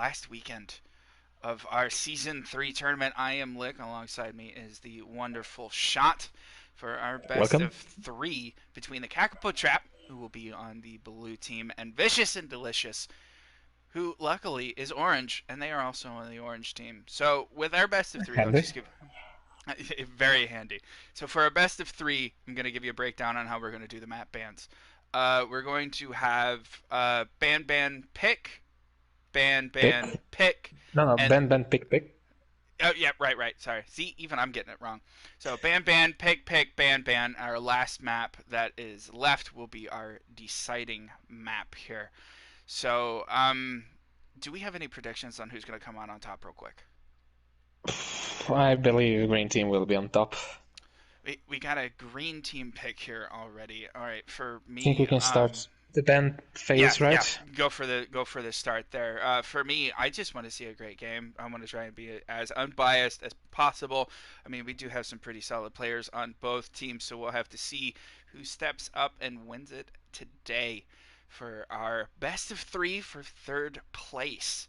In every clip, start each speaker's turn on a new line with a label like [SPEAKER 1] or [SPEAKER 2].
[SPEAKER 1] last weekend of our Season 3 tournament. I am Lick. Alongside me is the wonderful Shot for our best
[SPEAKER 2] Welcome.
[SPEAKER 1] of three between the Kakapo Trap, who will be on the blue team, and Vicious and Delicious, who luckily is orange, and they are also on the orange team. So with our best of three, I'll
[SPEAKER 2] Handy.
[SPEAKER 1] just give very handy. So for our best of three, I'm going to give you a breakdown on how we're going to do the map bans. We're going to have ban pick, ban
[SPEAKER 2] Pick.
[SPEAKER 1] pick,
[SPEAKER 2] No,
[SPEAKER 1] and
[SPEAKER 2] Ben, pick.
[SPEAKER 1] oh yeah, right. Sorry. See, even I'm getting it wrong. So ban pick, ban. Our last map that is left will be our deciding map here. So do we have any predictions on who's going to come on top real quick?
[SPEAKER 2] I believe Green Team will be on top.
[SPEAKER 1] We got a green team pick here already. All right, for
[SPEAKER 2] Think we
[SPEAKER 1] me,
[SPEAKER 2] can start the Ben
[SPEAKER 1] yeah,
[SPEAKER 2] phase,
[SPEAKER 1] yeah,
[SPEAKER 2] right?
[SPEAKER 1] go for the start there. For me, I just want to see a great game. I want to try and be as unbiased as possible. I mean, we do have some pretty solid players on both teams, so we'll have to see who steps up and wins it today for our best of three for third place.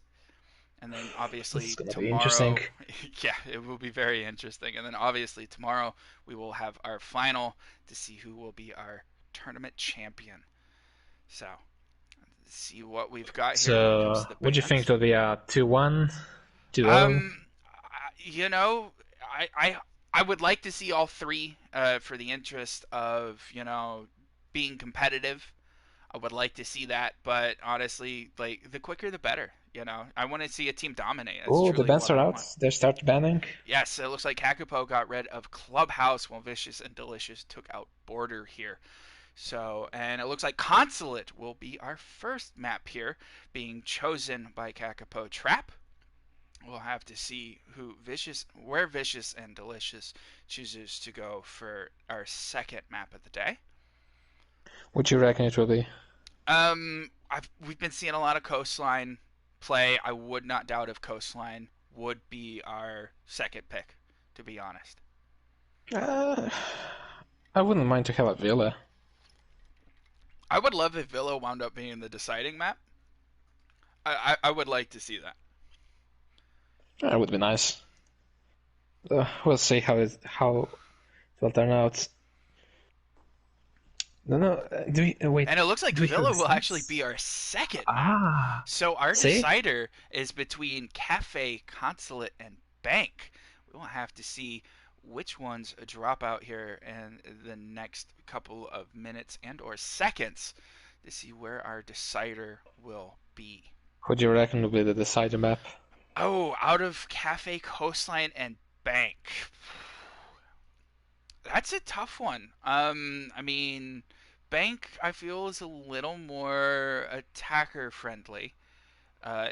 [SPEAKER 1] And then
[SPEAKER 2] This is
[SPEAKER 1] obviously
[SPEAKER 2] gonna be interesting.
[SPEAKER 1] tomorrow, yeah, it will be very interesting. And then obviously tomorrow we will have our final to see who will be our tournament champion. So, let's see what we've got here when it comes
[SPEAKER 2] So,
[SPEAKER 1] to the
[SPEAKER 2] what do you think?
[SPEAKER 1] bands.
[SPEAKER 2] It'll be a 2-1, 2-0?
[SPEAKER 1] Um, you know, I would like to see all three for the interest of being competitive. I would like to see that, but honestly, like the quicker the better. I want to see a team dominate. That's
[SPEAKER 2] Oh, the
[SPEAKER 1] truly
[SPEAKER 2] bans
[SPEAKER 1] what
[SPEAKER 2] are
[SPEAKER 1] I
[SPEAKER 2] out.
[SPEAKER 1] want.
[SPEAKER 2] They start banning.
[SPEAKER 1] Yes, it looks like Kakapo got rid of Clubhouse while Vicious and Delicious took out Border here. So, and it looks like Consulate will be our first map here, being chosen by Kakapo Trap. We'll have to see where Vicious and Delicious chooses to go for our second map of the day.
[SPEAKER 2] What do you reckon it will be?
[SPEAKER 1] We've been seeing a lot of Coastline play. I would not doubt if Coastline would be our second pick, to be honest.
[SPEAKER 2] Uh, I wouldn't mind to have a Villa.
[SPEAKER 1] I would love if Villa wound up being the deciding map. I would like to see that.
[SPEAKER 2] That would be nice. We'll see how it will turn out. No, wait.
[SPEAKER 1] And it looks like
[SPEAKER 2] Do we have
[SPEAKER 1] Villa
[SPEAKER 2] the
[SPEAKER 1] will actually
[SPEAKER 2] stats?
[SPEAKER 1] be our second map.
[SPEAKER 2] Ah,
[SPEAKER 1] So our
[SPEAKER 2] see?
[SPEAKER 1] decider is between Cafe, Consulate, and Bank. We will have to see which ones drop out here in the next couple of minutes and or seconds to see where our decider will be.
[SPEAKER 2] What do you reckon will be the decider map?
[SPEAKER 1] Oh, out of Cafe, Coastline, and Bank. That's a tough one. I mean, Bank I feel is a little more attacker friendly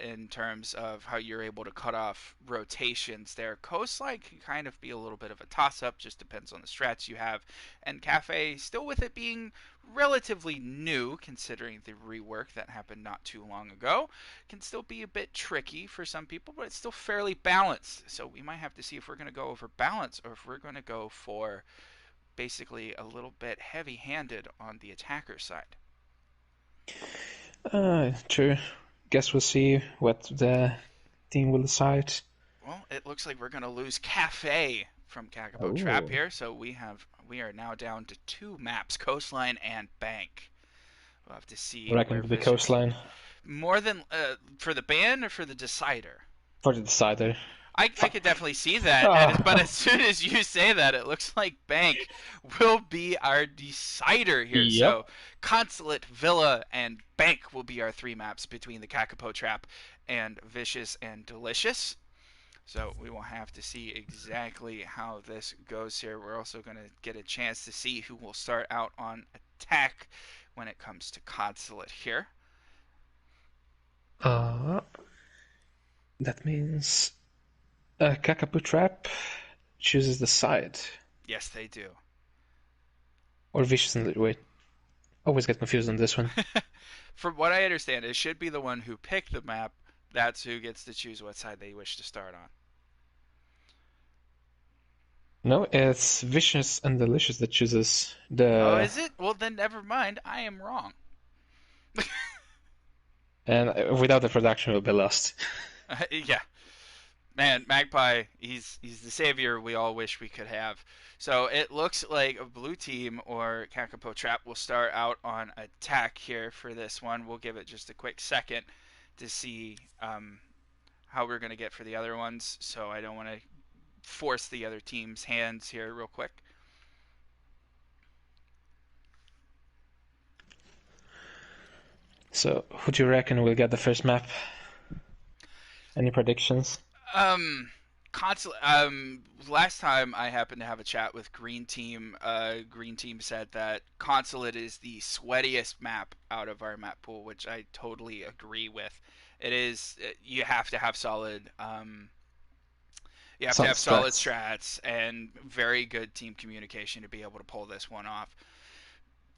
[SPEAKER 1] in terms of how you're able to cut off rotations there. Coastline can kind of be a little bit of a toss up, just depends on the strats you have. And Cafe, still with it being relatively new, considering the rework that happened not too long ago, can still be a bit tricky for some people, but it's still fairly balanced. So we might have to see if we're going to go over balance or if we're going to go for basically a little bit heavy handed on the attacker side.
[SPEAKER 2] True. Guess we'll see what the team will decide.
[SPEAKER 1] Well, it looks like we're going to lose Cafe from Kakapo Trap
[SPEAKER 2] Oh,
[SPEAKER 1] here, so we are now down to two maps, Coastline and Bank. We'll have to
[SPEAKER 2] I
[SPEAKER 1] see
[SPEAKER 2] reckon
[SPEAKER 1] where
[SPEAKER 2] it'll be
[SPEAKER 1] Vicious
[SPEAKER 2] coastline
[SPEAKER 1] more than for the ban or for the decider.
[SPEAKER 2] for the decider.
[SPEAKER 1] I could definitely see that, but
[SPEAKER 2] Ah,
[SPEAKER 1] as soon as you say that, it looks like Bank will be our decider here.
[SPEAKER 2] yep.
[SPEAKER 1] So Consulate, Villa, and Bank will be our three maps between the Kakapo Trap and Vicious and Delicious. So we will have to see exactly how this goes here. We're also going to get a chance to see who will start out on attack when it comes to Consulate here.
[SPEAKER 2] Uh, that means Kakapo Trap chooses the side.
[SPEAKER 1] Yes, they do.
[SPEAKER 2] Or Vicious and wait. Always get confused on this one.
[SPEAKER 1] From what I understand, it should be the one who picked the map. That's who gets to choose what side they wish to start on.
[SPEAKER 2] No, it's Vicious and Delicious that chooses
[SPEAKER 1] Oh,
[SPEAKER 2] the.
[SPEAKER 1] is it? Well, then never mind. I am wrong.
[SPEAKER 2] And without the production, we'll be lost.
[SPEAKER 1] Yeah, man, Magpie, he's the savior we all wish we could have. So it looks like a blue team or Kakapo Trap will start out on attack here for this one. We'll give it just a quick second to see how we're going to get for the other ones. So I don't want to force the other team's hands here real quick.
[SPEAKER 2] So, who do you reckon will get the first map? Any predictions?
[SPEAKER 1] Um, last time I happened to have a chat with Green Team, Green Team said that Consulate is the sweatiest map out of our map pool, which I totally agree with. It is. You have to have solid. You have to
[SPEAKER 2] Solid
[SPEAKER 1] have solid
[SPEAKER 2] strats.
[SPEAKER 1] strats and very good team communication to be able to pull this one off.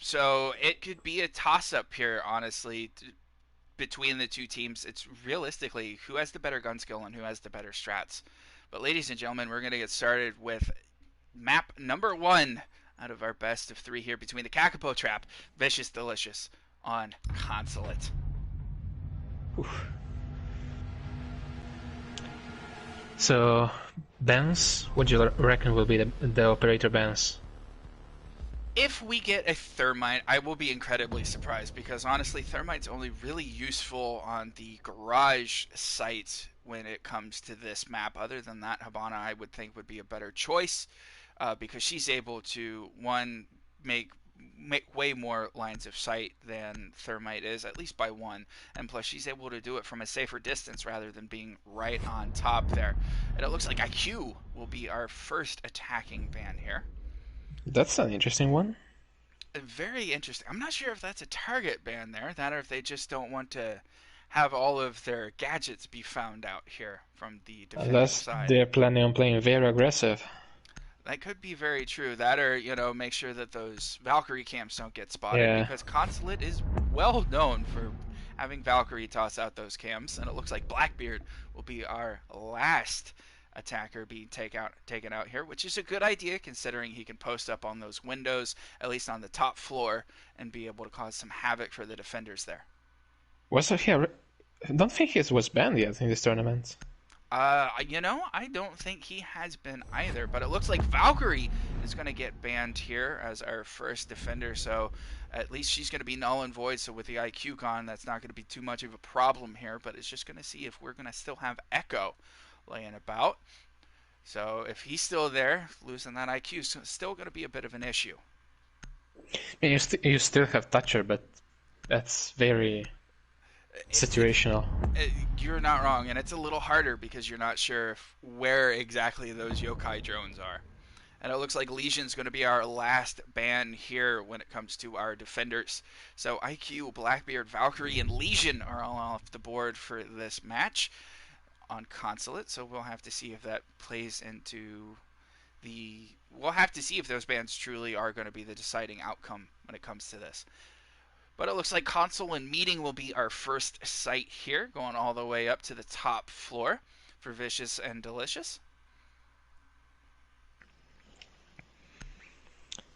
[SPEAKER 1] So it could be a toss up here, honestly, between the two teams. It's realistically who has the better gun skill and who has the better strats. But ladies and gentlemen, we're going to get started with map number 1 out of our best of 3 here between the Kakapo Trap, Vicious Delicious on Consulate.
[SPEAKER 2] Oof. So, Benz, what do you reckon will be the operator Benz?
[SPEAKER 1] If we get a Thermite, I will be incredibly surprised because honestly, Thermite's only really useful on the garage site when it comes to this map. Other than that, Habana I would think would be a better choice because she's able to, one, make way more lines of sight than Thermite is, at least by one, and plus she's able to do it from a safer distance rather than being right on top there. And it looks like IQ will be our first attacking ban here.
[SPEAKER 2] That's an interesting one.
[SPEAKER 1] Very interesting. I'm not sure if that's a target ban there, that or if they just don't want to have all of their gadgets be found out here from the defending
[SPEAKER 2] Unless
[SPEAKER 1] side.
[SPEAKER 2] they're planning on playing very aggressive.
[SPEAKER 1] That could be very true. That or, make sure that those Valkyrie camps don't get spotted
[SPEAKER 2] Yeah.
[SPEAKER 1] because Consulate is well known for having Valkyrie toss out those camps, and it looks like Blackbeard will be our last attacker being taken out here, which is a good idea considering he can post up on those windows, at least on the top floor, and be able to cause some havoc for the defenders there.
[SPEAKER 2] Was he? I don't think he was banned yet in this tournament.
[SPEAKER 1] I don't think he has been either, but it looks like Valkyrie is going to get banned here as our first defender, so at least she's going to be null and void, so with the IQ gone, that's not going to be too much of a problem here, but it's just going to see if we're going to still have Echo laying about. So if he's still there, losing that IQ is still going to be a bit of an issue.
[SPEAKER 2] You still have Toucher, but that's very situational.
[SPEAKER 1] You're not wrong, and it's a little harder because you're not sure where exactly those yokai drones are. And it looks like Legion's going to be our last ban here when it comes to our defenders. So IQ, Blackbeard, Valkyrie, and Legion are all off the board for this match on Consulate. So we'll have to see if that plays into the... We'll have to see if those bans truly are going to be the deciding outcome when it comes to this. But it looks like Console and Meeting will be our first site here, going all the way up to the top floor for Vicious and Delicious.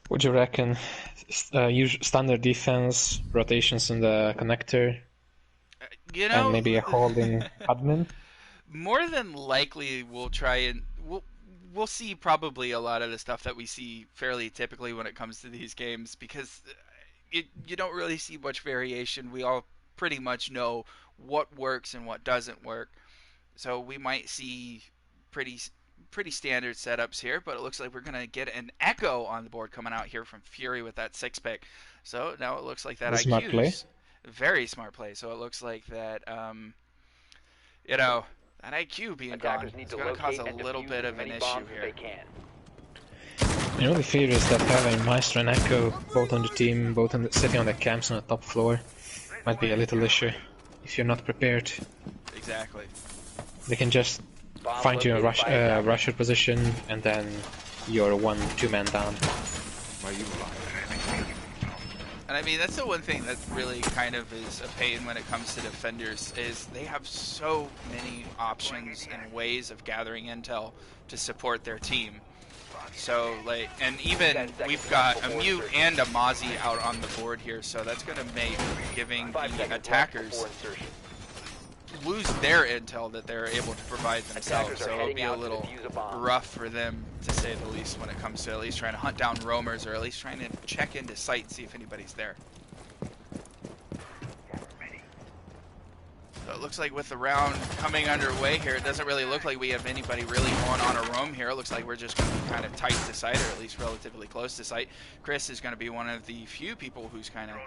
[SPEAKER 2] What do you reckon? Standard defense, rotations in the connector, and maybe a hold in admin?
[SPEAKER 1] More than likely, we'll try and we'll see probably a lot of the stuff that we see fairly typically when it comes to these games because you don't really see much variation. We all pretty much know what works and what doesn't work. So we might see pretty standard setups here, but it looks like we're going to get an Echo on the board coming out here from Fury with that 6-pick. So now it looks like that
[SPEAKER 2] A smart play.
[SPEAKER 1] IQ's very smart play. So it looks like that, that IQ being gone is going to cause a little bit of an issue here.
[SPEAKER 2] The only fear is that having Maestro and Echo both on the team, both sitting on the camps on the top floor, might be a little issue if you're not prepared.
[SPEAKER 1] Exactly.
[SPEAKER 2] They can just find you in a rusher position, and then you're 1-2 man down.
[SPEAKER 1] And I mean, that's the one thing that really kind of is a pain when it comes to defenders, is they have so many options and ways of gathering intel to support their team. So, like, and even we've got a Mute and a Mozzie out on the board here, so that's going to make giving the attackers lose their intel that they're able to provide themselves. So it'll be a little rough for them, to say the least, when it comes to at least trying to hunt down roamers, or at least trying to check into site and see if anybody's there. So it looks like with the round coming underway here, it doesn't really look like we have anybody really going on a roam here. It looks like we're just going to be kind of tight to site, or at least relatively close to site. Chris is going to be one of the few people who's kind of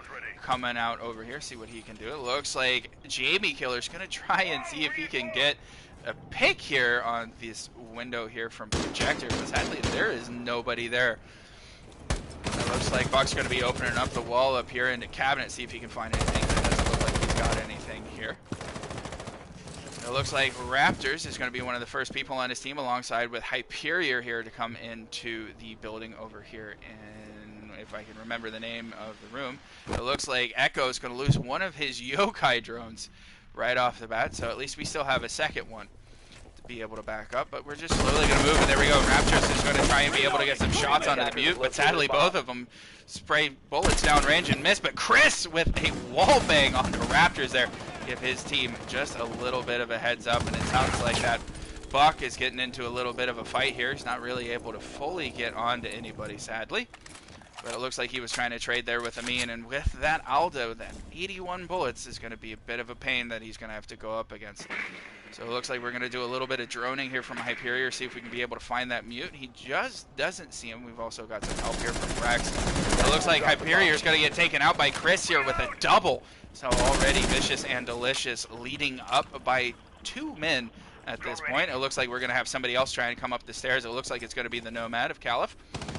[SPEAKER 1] coming out over here, see what he can do. It looks like Jamie Killer's going to try and see if he can get a pick here on this window here from Projector, but sadly there is nobody there. It looks like Buck's going to be opening up the wall up here into cabinet, see if he can find anything. It doesn't look like he's got anything here. It looks like Raptors is going to be one of the first people on his team, alongside with Hyperior here, to come into the building over here. And if I can remember the name of the room, it looks like Echo is going to lose one of his yokai drones right off the bat. So at least we still have a second one to be able to back up. But we're just slowly going to move. And there we go. Raptors is going to try and be able to get some shots onto the Mute. But sadly, both of them spray bullets downrange and miss. But Chris with a wall bang onto Raptors there. Give his team just a little bit of a heads up, and it sounds like that Buck is getting into a little bit of a fight here. He's not really able to fully get onto anybody, sadly, but it looks like he was trying to trade there with Amin, and with that Aldo, that 81 bullets is going to be a bit of a pain that he's going to have to go up against. So it looks like we're going to do a little bit of droning here from Hyperior, see if we can be able to find that Mute. He just doesn't see him. We've also got some help here from Rex. It looks like Hyperior is going to get taken out by Chris here with a double. So already Vicious and Delicious leading up by 2 men at this point. It looks like we're going to have somebody else trying to come up the stairs. It looks like it's going to be the Nomad of Caliph.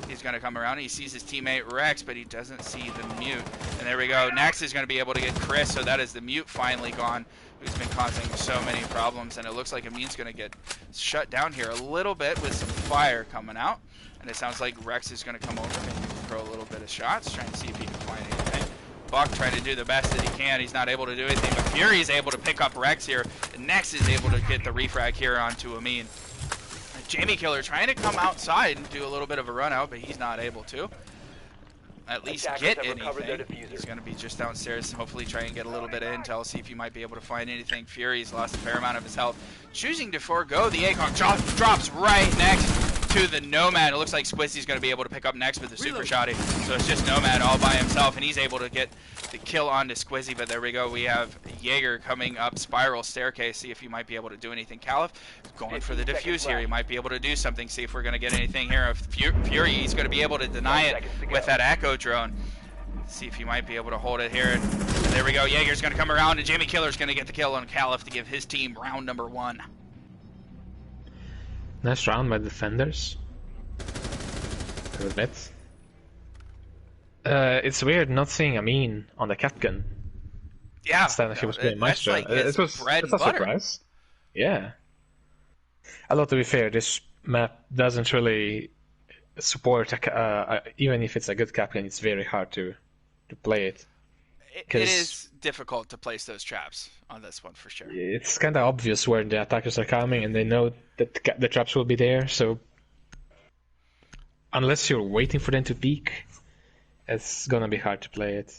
[SPEAKER 1] He's going to come around. He sees his teammate Rex, but he doesn't see the Mute. And there we go. Next is going to be able to get Chris, so that is the Mute finally gone, who's been causing so many problems. And it looks like Amin's going to get shut down here a little bit with some fire coming out. And it sounds like Rex is going to come over and throw a little bit of shots, trying to see if he can find anything. Buck trying to do the best that he can. He's not able to do anything, but Fury is able to pick up Rex here. And Nex is able to get the refrag here onto Amin. Jamie Killer trying to come outside and do a little bit of a run out, but he's not able to at least get anything. He's going to be just downstairs, hopefully try and get a little bit of intel, see if he might be able to find anything. Fury's lost a fair amount of his health, choosing to forego the ACOG. Drops right next to the Nomad. It looks like Squizzy's going to be able to pick up next with the super shotty. So it's just Nomad all by himself, and he's able to get the kill onto Squizzy. But there we go. We have Jaeger coming up Spiral Staircase, see if he might be able to do anything. Caliph going for the defuse here. He might be able to do something, see if we're going to get anything here. If Fury, he's going to be able to deny it with that Echo drone. See if he might be able to hold it here. And there we go. Jaeger's going to come around, and Jamie Killer's going to get the kill on Caliph to give his team round number 1.
[SPEAKER 2] Nice round by defenders. A bit. It's weird not seeing Amin on the Capcan.
[SPEAKER 1] Yeah.
[SPEAKER 2] Instead he was playing Maestro.
[SPEAKER 1] Like
[SPEAKER 2] it was
[SPEAKER 1] bread
[SPEAKER 2] it's
[SPEAKER 1] and
[SPEAKER 2] a
[SPEAKER 1] butter.
[SPEAKER 2] surprise. Yeah. Although to be fair, this map doesn't really support even if it's a good Capcan, it's very hard to play it.
[SPEAKER 1] It is difficult to place those traps on this one for sure.
[SPEAKER 2] It's kind of obvious where the attackers are coming, and they know that the traps will be there. So unless you're waiting for them to peek, it's gonna be hard to play it.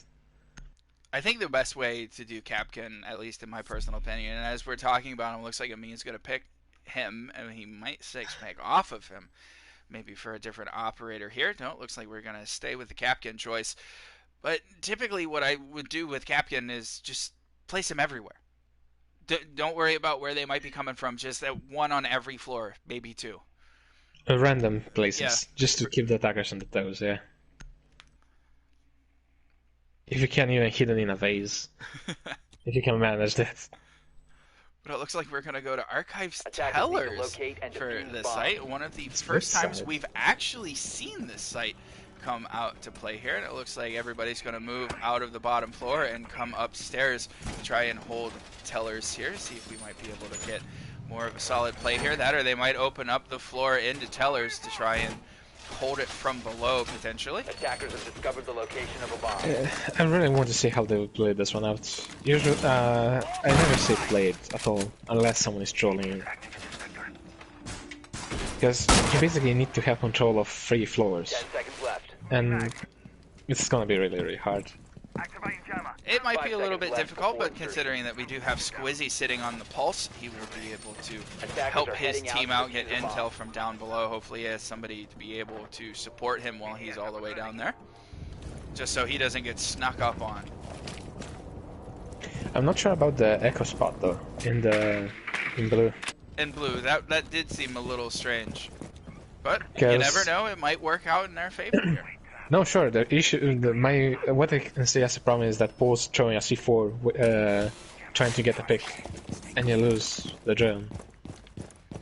[SPEAKER 1] I think the best way to do Capcan, at least in my personal opinion, and as we're talking about him, looks like Amin's going to pick him, and he might 6-meg off of him, maybe for a different operator here. No, it looks like we're going to stay with the Capcan choice. But typically what I would do with Capcan is just place him everywhere. Don't worry about where they might be coming from, just that one on every floor, maybe 2.
[SPEAKER 2] Random places,
[SPEAKER 1] Yeah.
[SPEAKER 2] just to keep the attackers on the toes, yeah. If you can even hidden in a vase. If you can manage that.
[SPEAKER 1] But it looks like we're going to go to Archives
[SPEAKER 3] Attackers
[SPEAKER 1] Tellers
[SPEAKER 3] need to locate and
[SPEAKER 1] for
[SPEAKER 3] defuse
[SPEAKER 1] this
[SPEAKER 3] bombs.
[SPEAKER 1] site. One of the first times
[SPEAKER 2] site.
[SPEAKER 1] we've actually seen this site come out to play here. And it looks like everybody's going to move out of the bottom floor and come upstairs to try and hold Tellers here. See if we might be able to get more of a solid play here. That, or they might open up the floor into Tellers to try and hold it from below, potentially.
[SPEAKER 3] Attackers have discovered the location of a bomb.
[SPEAKER 2] I really want to see how they would play this one out. Usually, I never see it played at all, unless someone is trolling you. Because you basically need to have control of 3 floors,
[SPEAKER 3] 10 seconds left.
[SPEAKER 2] and it's gonna be really, really hard.
[SPEAKER 1] It might be
[SPEAKER 3] Five
[SPEAKER 1] a little
[SPEAKER 3] seconds
[SPEAKER 1] bit
[SPEAKER 3] left
[SPEAKER 1] difficult,
[SPEAKER 3] before
[SPEAKER 1] but
[SPEAKER 3] insertion.
[SPEAKER 1] considering that we do have Squizzy sitting on the pulse, he will be able to
[SPEAKER 3] Attackers
[SPEAKER 1] help
[SPEAKER 3] are
[SPEAKER 1] his
[SPEAKER 3] heading out
[SPEAKER 1] team
[SPEAKER 3] to
[SPEAKER 1] out, get
[SPEAKER 3] defuse the
[SPEAKER 1] intel
[SPEAKER 3] bomb.
[SPEAKER 1] from down below. Hopefully he has somebody to be able to support him while he's all the way down there, just so he doesn't get snuck up on.
[SPEAKER 2] I'm not sure about the echo spot though. In blue.
[SPEAKER 1] In blue, that did seem a little strange, but you never
[SPEAKER 2] Because
[SPEAKER 1] know. It might work out in their favor here.
[SPEAKER 2] no, sure. The issue, what I can see as a problem is that Paul's throwing a C4, trying to get a pick, and you lose the drone.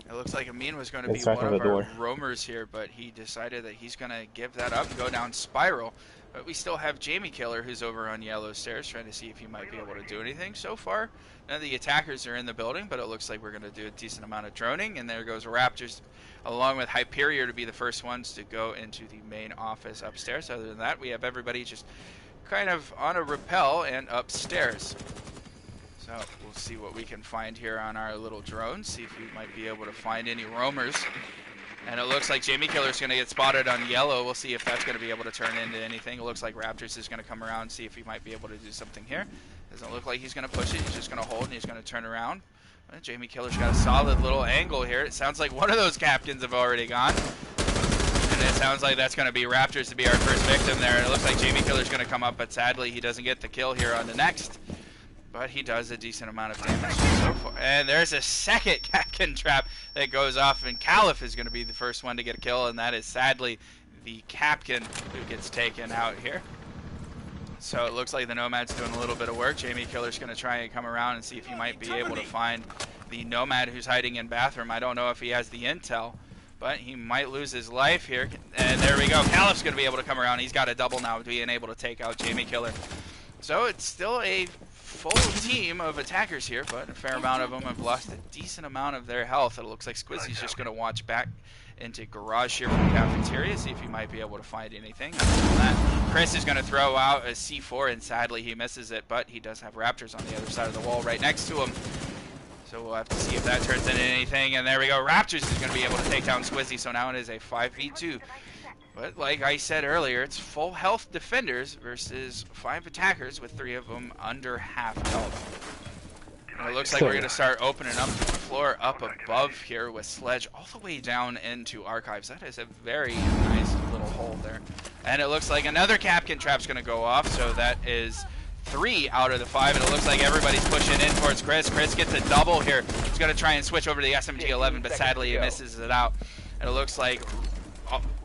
[SPEAKER 1] It looks like Amin was going to be
[SPEAKER 2] It's right
[SPEAKER 1] one
[SPEAKER 2] on
[SPEAKER 1] of
[SPEAKER 2] the
[SPEAKER 1] our
[SPEAKER 2] door.
[SPEAKER 1] roamers here, but he decided that he's going to give that up and go down Spiral. But we still have Jamie Killer, who's over on Yellow Stairs, trying to see if he might be able to do anything. So far, none of the attackers are in the building, but it looks like we're going to do a decent amount of droning. And there goes Raptors, along with Hyperior, to be the first ones to go into the main office upstairs. Other than that, we have everybody just kind of on a rappel and upstairs. So we'll see what we can find here on our little drone, see if we might be able to find any roamers. And it looks like Jamie Killer's going to get spotted on yellow. We'll see if that's going to be able to turn into anything. It looks like Raptors is going to come around and see if he might be able to do something here. Doesn't look like he's going to push it. He's just going to hold and he's going to turn around. Jamie Killer's got a solid little angle here. It sounds like one of those captains have already gone. And it sounds like that's going to be Raptors to be our first victim there. And it looks like Jamie Killer's going to come up, but sadly he doesn't get the kill here on the next. But he does a decent amount of damage so far. And there's a second Capkin trap that goes off, and Caliph is going to be the first one to get a kill, and that is sadly the Capkin who gets taken out here. So it looks like the Nomad's doing a little bit of work. Jamie Killer's going to try and come around and see if he might be able to find the Nomad who's hiding in bathroom. I don't know if he has the intel, but he might lose his life here. And there we go. Caliph's going to be able to come around. He's got a double now, being able to take out Jamie Killer. So it's still a full team of attackers here, but a fair amount of them have lost a decent amount of their health. It looks like Squizzy's just going to watch back into garage here from the cafeteria, see if he might be able to find anything. Other than that, Chris is going to throw out a C4, and sadly he misses it, but he does have Raptors on the other side of the wall right next to him. So we'll have to see if that turns into anything. And there we go. Raptors is going to be able to take down Squizzy, so now it is a 5v2. But like I said earlier, it's full health defenders versus 5 attackers with 3 of them under half health. And it looks like we're going to start opening up the floor up above here with Sledge all the way down into Archives. That is a very nice little hole there. And it looks like another Capkin trap's going to go off, so that is 3 out of the 5, and it looks like everybody's pushing in towards Chris. Chris gets a double here. He's going to try and switch over to the SMG-11, but sadly he misses it out. And it looks like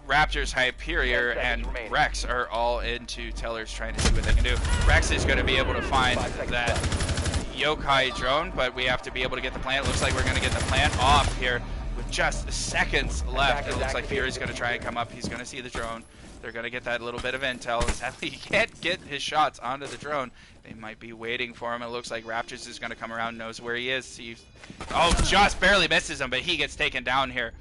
[SPEAKER 1] Raptors, Hyperior, and Rex are all into Tellers trying to see what they can do. Rex is going to be able to find that Yokai drone, but we have to be able to get the plant. It looks like we're going to get the plant off here with just seconds left. It looks like Fury's going to try and come up. He's going to see the drone. They're going to get that little bit of intel. Sadly, he can't get his shots onto the drone. They might be waiting for him. It looks like Raptors is going to come around, knows where he is. Oh, just barely misses him, but he gets taken down here.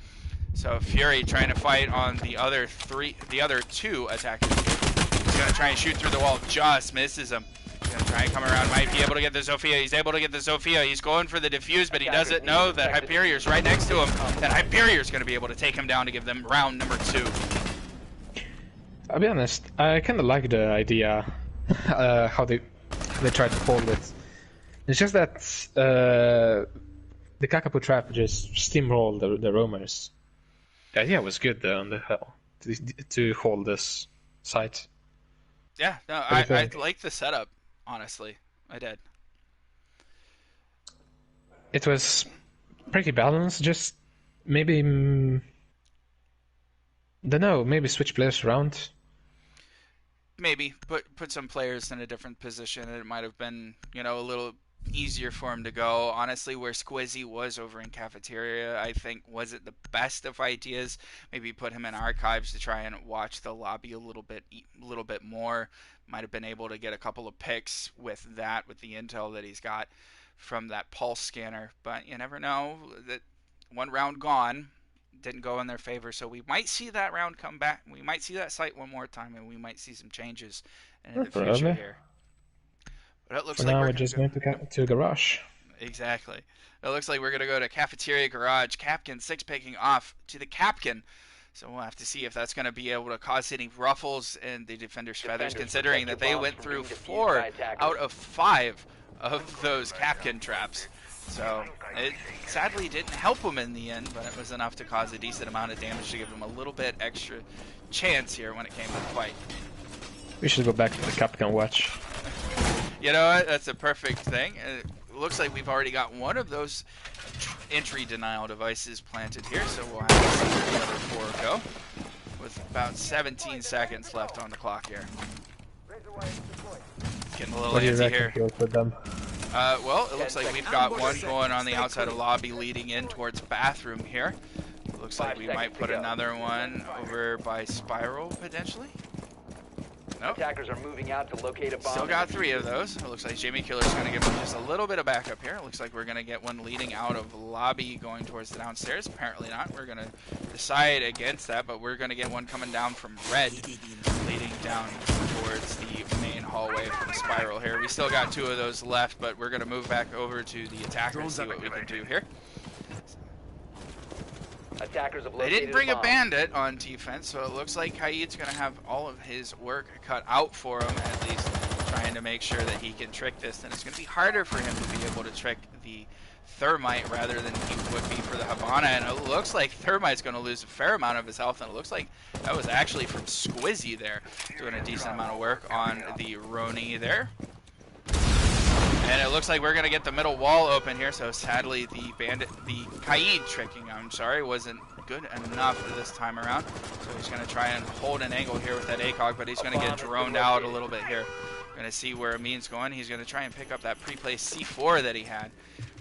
[SPEAKER 1] So Fury trying to fight on the other 2 attackers. He's going to try and shoot through the wall, just misses him. He's going to try and come around, might be able to get the Zofia. He's able to get the Zofia. He's going for the defuse, but he doesn't know that Hyperion's right next to him. That Hyperion's going to be able to take him down to give them round number 2.
[SPEAKER 2] I'll be honest, I kind of like the idea, how they tried to hold it. It's just that the Kakapo trap just steamrolled the roamers. The idea was good though on the hell to hold this site.
[SPEAKER 1] Yeah, no, I like the setup, honestly. I did.
[SPEAKER 2] It was pretty balanced, just maybe don't know, maybe switch players around.
[SPEAKER 1] Maybe put some players in a different position, and it might have been, a little easier for him to go. Honestly, where Squizzy was over in Cafeteria, I think wasn't the best of ideas. Maybe put him in Archives to try and watch the lobby a little bit more. Might have been able to get a couple of picks with the intel that he's got from that pulse scanner. But you never know. That one round gone didn't go in their favor, so we might see that round come back. We might see that site one more time, and we might see some changes in the future here. But it looks
[SPEAKER 2] For
[SPEAKER 1] like
[SPEAKER 2] now,
[SPEAKER 1] we're
[SPEAKER 2] we're just going to garage.
[SPEAKER 1] Exactly. It looks like we're going to go to Cafeteria Garage. Capkin 6 picking off to the Capkin. So we'll have to see if that's going to be able to cause any ruffles in the defenders' feathers,
[SPEAKER 3] Defenders,
[SPEAKER 1] considering
[SPEAKER 3] protect
[SPEAKER 1] that
[SPEAKER 3] your
[SPEAKER 1] they
[SPEAKER 3] bombs
[SPEAKER 1] went
[SPEAKER 3] from
[SPEAKER 1] through
[SPEAKER 3] being defused
[SPEAKER 1] 4
[SPEAKER 3] by attackers.
[SPEAKER 1] out of 5 of those Kapkan traps. So it sadly didn't help him in the end, but it was enough to cause a decent amount of damage to give him a little bit extra chance here when it came to the fight.
[SPEAKER 2] We should go back to the Capcan watch.
[SPEAKER 1] You know what? That's a perfect thing. It looks like we've already got one of those entry denial devices planted here, so we'll have to see where the other 4 go. With about 17 seconds left on the clock here. Getting a little
[SPEAKER 2] What do you
[SPEAKER 1] antsy
[SPEAKER 2] reckon
[SPEAKER 1] here.
[SPEAKER 2] goes with them?
[SPEAKER 1] Well, it looks like we've got one going on the outside of lobby leading in towards bathroom here. It looks like we might put another one over by Spiral, potentially. Nope.
[SPEAKER 3] Attackers are moving out to locate a bomb.
[SPEAKER 1] Still got 3 of those. It looks like Jamie Killer's going to give him just a little bit of backup here. It looks like we're going to get one leading out of lobby going towards the downstairs. Apparently not. We're going to decide against that, but we're going to get one coming down from red, leading down towards the main hallway from Spiral here. We still got 2 of those left, but we're going to move back over to the attacker and see what we can do here.
[SPEAKER 3] Attackers have
[SPEAKER 1] They
[SPEAKER 3] located
[SPEAKER 1] didn't bring a
[SPEAKER 3] bomb.
[SPEAKER 1] bandit on defense, so it looks like Kaid's going to have all of his work cut out for him, at least trying to make sure that he can trick this. And it's going to be harder for him to be able to trick the Thermite rather than he would be for the Habana. And it looks like Thermite's going to lose a fair amount of his health, and it looks like that was actually from Squizzy there, doing a decent amount of work on the Roni there. And it looks like we're going to get the middle wall open here, so sadly the Kaid tricking, I'm sorry, wasn't good enough this time around. So he's going to try and hold an angle here with that ACOG, but he's going to get droned out a little bit here. Going to see where Amin's going. He's going to try and pick up that pre-placed C4 that he had,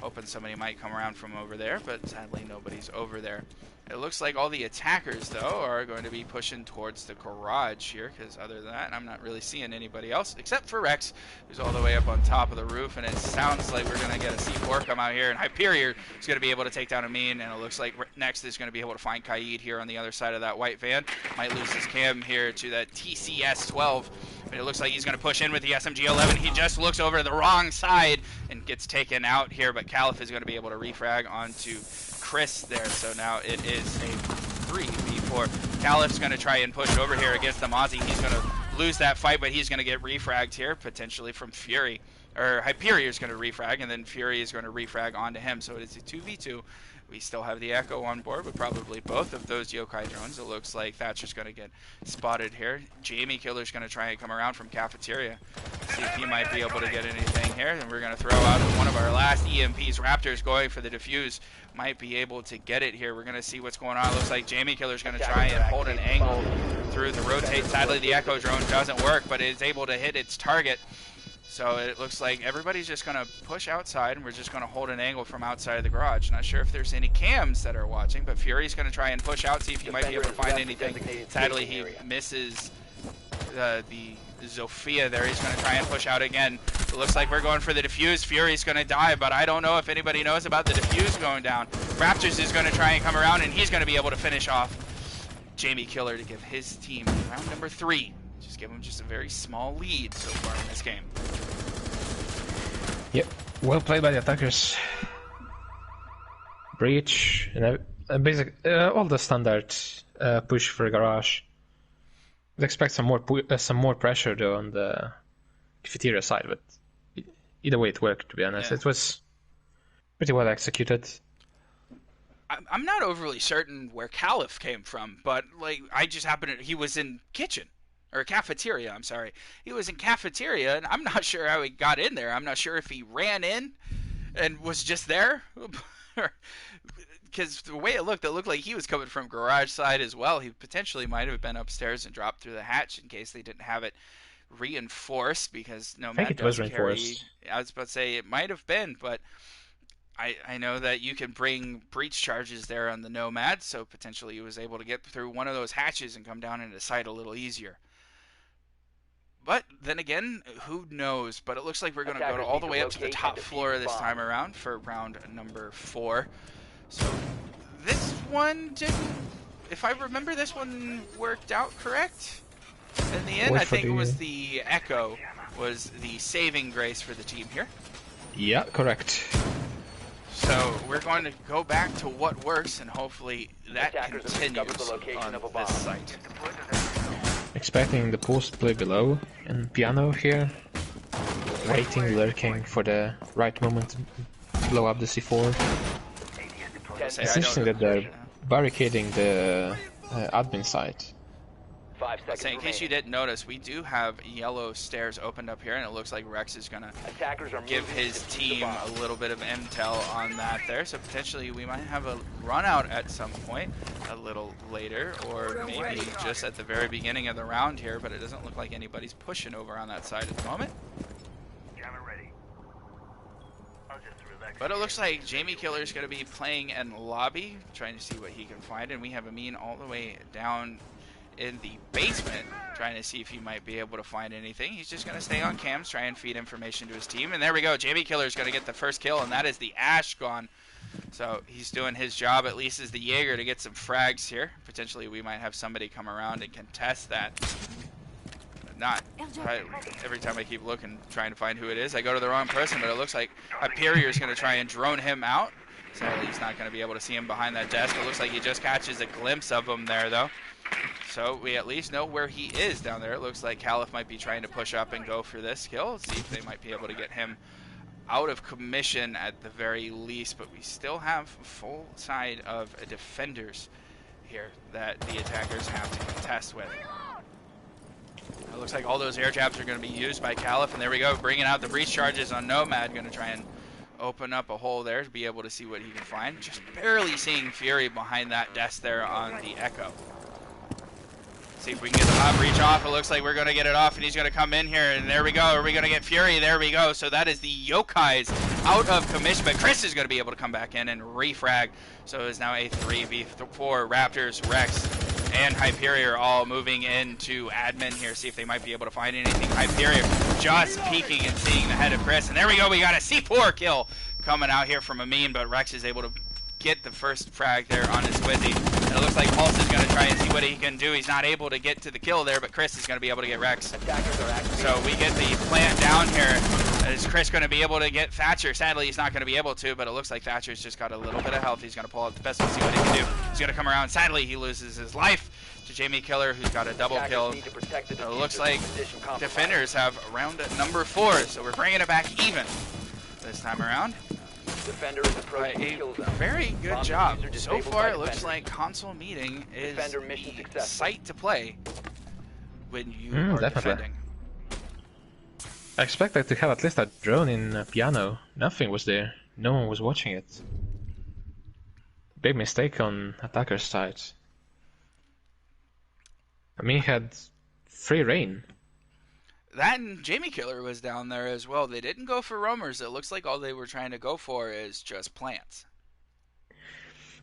[SPEAKER 1] hoping somebody might come around from over there, but sadly nobody's over there. It looks like all the attackers, though, are going to be pushing towards the garage here, because other than that, I'm not really seeing anybody else, except for Rex, who's all the way up on top of the roof, and it sounds like we're going to get a C4 come out here, and Hyperior is going to be able to take down Amin, and it looks like next is going to be able to find Kaid here on the other side of that white van. Might lose his cam here to that TCS-12, but it looks like he's going to push in with the SMG-11. He just looks over the wrong side and gets taken out here, but Caliph is going to be able to refrag onto Chris there, so now it is a 3v4. Caliph's going to try and push over here against the Mozzie. He's going to lose that fight, but he's going to get refragged here, potentially from Fury. Or Hyperion's going to refrag, and then Fury is going to refrag onto him, so it is a 2v2. We still have the Echo on board, but probably both of those yokai drones. It looks like Thatcher's going to get spotted here. Jamie Killer's going to try and come around from Cafeteria. See if he might be able to get anything here. And we're going to throw out one of our last EMPs. Raptors going for the defuse. Might be able to get it here. We're going to see what's going on. It looks like Jamie Killer's going to try and hold an angle through the rotate. Sadly, the Echo drone doesn't work, but it is able to hit its target. So it looks like everybody's just going to push outside, and we're just going to hold an angle from outside of the garage. Not sure if there's any cams that are watching, but Fury's going to try and push out, see if he might be able to find anything. Sadly, he misses the Zofia there. He's going to try and push out again. It looks like we're going for the defuse. Fury's going to die, but I don't know if anybody knows about the defuse going down. Raptors is going to try and come around, and he's going to be able to finish off Jamie Killer to give his team round number 3. Just give him just a very small lead so far in this game.
[SPEAKER 2] Yep, well played by the attackers. Breach, all the standard push for garage. I'd expect some more pressure though on the cafeteria side, but either way it worked. To be honest, It was pretty well executed.
[SPEAKER 1] I'm not overly certain where Caliph came from, but like I just happened to, he was in kitchen. Or cafeteria, I'm sorry. He was in cafeteria, and I'm not sure how he got in there. I'm not sure if he ran in and was just there. Because the way it looked like he was coming from garage side as well. He potentially might have been upstairs and dropped through the hatch in case they didn't have it reinforced, because
[SPEAKER 2] I think it was reinforced.
[SPEAKER 1] I was about to say it might have been, but I know that you can bring breach charges there on the Nomad, so potentially he was able to get through one of those hatches and come down into sight a little easier. But then again, who knows? But it looks like we're going to go all the way up to the top floor this time around for round number 4. So this one didn't, if I remember, this one worked out correct. In the end, I think it was the Echo was the saving grace for the team here.
[SPEAKER 2] Yeah, correct.
[SPEAKER 1] So So we're going to go back to what works, and hopefully that
[SPEAKER 3] Attackers have
[SPEAKER 1] continues
[SPEAKER 3] discovered the location
[SPEAKER 1] on
[SPEAKER 3] of a
[SPEAKER 1] this
[SPEAKER 3] bomb.
[SPEAKER 1] site.
[SPEAKER 2] Expecting the post play below and piano here. Waiting, lurking for the right moment to blow up the C4. It's interesting that they're barricading the admin site.
[SPEAKER 3] 5 seconds
[SPEAKER 1] In case you didn't notice, we do have yellow stairs opened up here, and it looks like Rex is going to
[SPEAKER 3] Attackers are
[SPEAKER 1] give
[SPEAKER 3] moving
[SPEAKER 1] his
[SPEAKER 3] to defuse the
[SPEAKER 1] team
[SPEAKER 3] bomb.
[SPEAKER 1] a little bit of intel on that there. So potentially we might have a run out at some point a little later, or maybe just at the very beginning of the round here, but it doesn't look like anybody's pushing over on that side at the moment. But it looks like Jamie Killer's going to be playing in lobby, trying to see what he can find, and we have Amin all the way down in the basement, trying to see if he might be able to find anything. He's just going to stay on cams, try and feed information to his team, and there we go. Jamie Killer's going to get the first kill, and that is the Ash gone. So he's doing his job, at least as the Jaeger, to get some frags here. Potentially we might have somebody come around and contest that. Not. Every time I keep looking, trying to find who it is, I go to the wrong person, but it looks like Hyperion's going to try and drone him out. Sadly, he's not going to be able to see him behind that desk. It looks like he just catches a glimpse of him there, though. So we at least know where he is down there. It looks like Caliph might be trying to push up and go for this kill. See if they might be able to get him out of commission at the very least. But we still have a full side of defenders here that the attackers have to contest with. It looks like all those air jabs are going to be used by Caliph, and there we go, bringing out the breach charges on Nomad, going to try and open up a hole there to be able to see what he can find. Just barely seeing Fury behind that desk there on the Echo. See if we can get the hot breach off. It looks like we're going to get it off, and he's going to come in here, and there we go. Are we going to get Fury? There we go. So that is the Yokai's out of commission, but Chris is going to be able to come back in and refrag. So it's now a 3v4. Raptors, Rex, and Hyperior all moving into admin here. See if they might be able to find anything. Hyperior just peeking and seeing the head of Chris. And there we go. We got a C4 kill coming out here from Amin, but Rex is able to get the first frag there on his Wizzy. And it looks like Pulse is going to try and see what he can do. He's not able to get to the kill there, but Chris is going to be able to get Rex. So we get the plant down here. Is Chris going to be able to get Thatcher? Sadly, he's not going to be able to, but it looks like Thatcher's just got a little bit of health. He's going to pull out the pistol, see what he can do. He's going to come around. Sadly, he loses his life to Jamie Killer, who's got a double kill. It looks like defenders have round number 4, so we're bringing it back even this time around.
[SPEAKER 3] Defender is approaching
[SPEAKER 1] A
[SPEAKER 3] kill zone.
[SPEAKER 1] very good
[SPEAKER 3] Bomb
[SPEAKER 1] job.
[SPEAKER 3] diffuser
[SPEAKER 1] So
[SPEAKER 3] disabled
[SPEAKER 1] far,
[SPEAKER 3] by
[SPEAKER 1] it looks
[SPEAKER 3] defender.
[SPEAKER 1] like console meeting is
[SPEAKER 3] Defender mission
[SPEAKER 1] the
[SPEAKER 3] successful.
[SPEAKER 1] site to play when you are
[SPEAKER 2] definitely.
[SPEAKER 1] defending.
[SPEAKER 2] I expected to have at least a drone in piano. Nothing was there. No one was watching it. Big mistake on attacker's side. I mean, he had free reign.
[SPEAKER 1] That and Jamie Killer was down there as well. They didn't go for roamers. It looks like all they were trying to go for is just plants.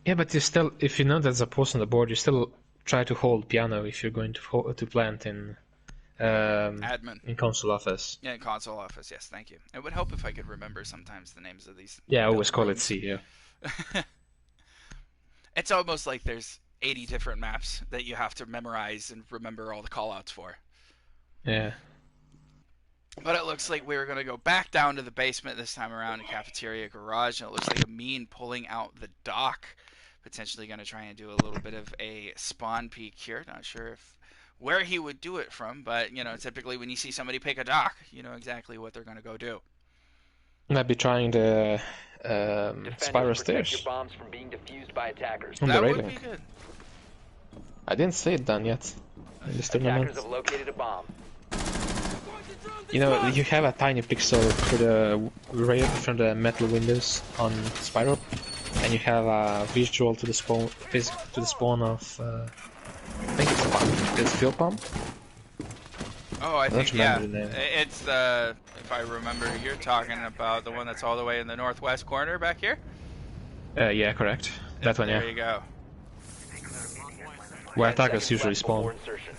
[SPEAKER 2] Yeah, but you still, if you know there's a post on the board, you still try to hold piano if you're going to plant in
[SPEAKER 1] Admin.
[SPEAKER 2] in console office.
[SPEAKER 1] Yeah, console office. Yes, thank you. It would help if I could remember sometimes the names of these.
[SPEAKER 2] Yeah, I always call it
[SPEAKER 1] rooms.
[SPEAKER 2] C. Yeah.
[SPEAKER 1] It's almost like there's 80 different maps that you have to memorize and remember all the callouts for.
[SPEAKER 2] Yeah.
[SPEAKER 1] But it looks like we're going to go back down to the basement this time around in Cafeteria Garage. And it looks like Amin pulling out the dock. Potentially going to try and do a little bit of a spawn peek here. Not sure if where he would do it from. But, you know, typically when you see somebody pick a dock, you know exactly what they're going to go do.
[SPEAKER 2] Might be trying the spiral
[SPEAKER 3] Defenders, protect
[SPEAKER 2] stairs
[SPEAKER 3] your bombs from being defused by attackers.
[SPEAKER 2] on the
[SPEAKER 1] That would
[SPEAKER 2] railing.
[SPEAKER 1] be good.
[SPEAKER 2] I didn't see it done yet in this tournament.
[SPEAKER 3] Attackers have located a bomb.
[SPEAKER 2] You know, you have a tiny pixel for the rail from the metal windows on Spiral, and you have a visual to the spawn of I think it's a pump. It's fuel pump.
[SPEAKER 1] Oh, I think,
[SPEAKER 2] don't
[SPEAKER 1] yeah.
[SPEAKER 2] remember the name.
[SPEAKER 1] It's the, if I remember, you're talking about the one that's all the way in the northwest corner back here?
[SPEAKER 2] Yeah, correct. That one,
[SPEAKER 1] There
[SPEAKER 2] yeah.
[SPEAKER 1] you go.
[SPEAKER 2] Where
[SPEAKER 3] 10
[SPEAKER 2] attackers
[SPEAKER 3] seconds
[SPEAKER 2] usually
[SPEAKER 3] left before
[SPEAKER 2] spawn.
[SPEAKER 3] insertion.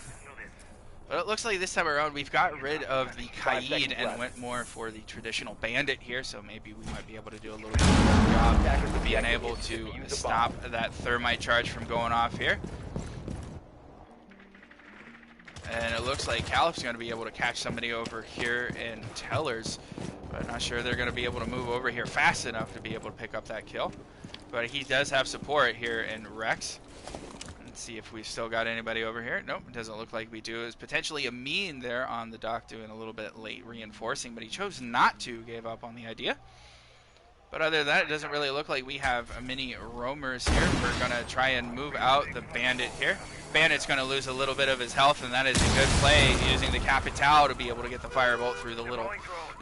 [SPEAKER 1] But it looks like this time around we've got rid of the
[SPEAKER 3] 5
[SPEAKER 1] Kaid
[SPEAKER 3] seconds
[SPEAKER 1] and
[SPEAKER 3] left.
[SPEAKER 1] went more for the traditional bandit here, so maybe we might be able to do a little bit better job
[SPEAKER 3] Attackers
[SPEAKER 1] of being
[SPEAKER 3] objective
[SPEAKER 1] able
[SPEAKER 3] is
[SPEAKER 1] to
[SPEAKER 3] defuse the
[SPEAKER 1] stop
[SPEAKER 3] bomb.
[SPEAKER 1] that thermite charge from going off here. And it looks like Caliph's going to be able to catch somebody over here in Teller's But not sure they're going to be able to move over here fast enough to be able to pick up that kill. But he does have support here in Rex. Let's see if we've still got anybody over here. Nope, it doesn't look like we do. It's potentially Amin there on the dock doing a little bit late reinforcing, but he chose not to, gave up on the idea. But other than that, it doesn't really look like we have many roamers here. We're going to try and move out the bandit here. Bandit's going to lose a little bit of his health, and that is a good play using the Capital to be able to get the firebolt through the little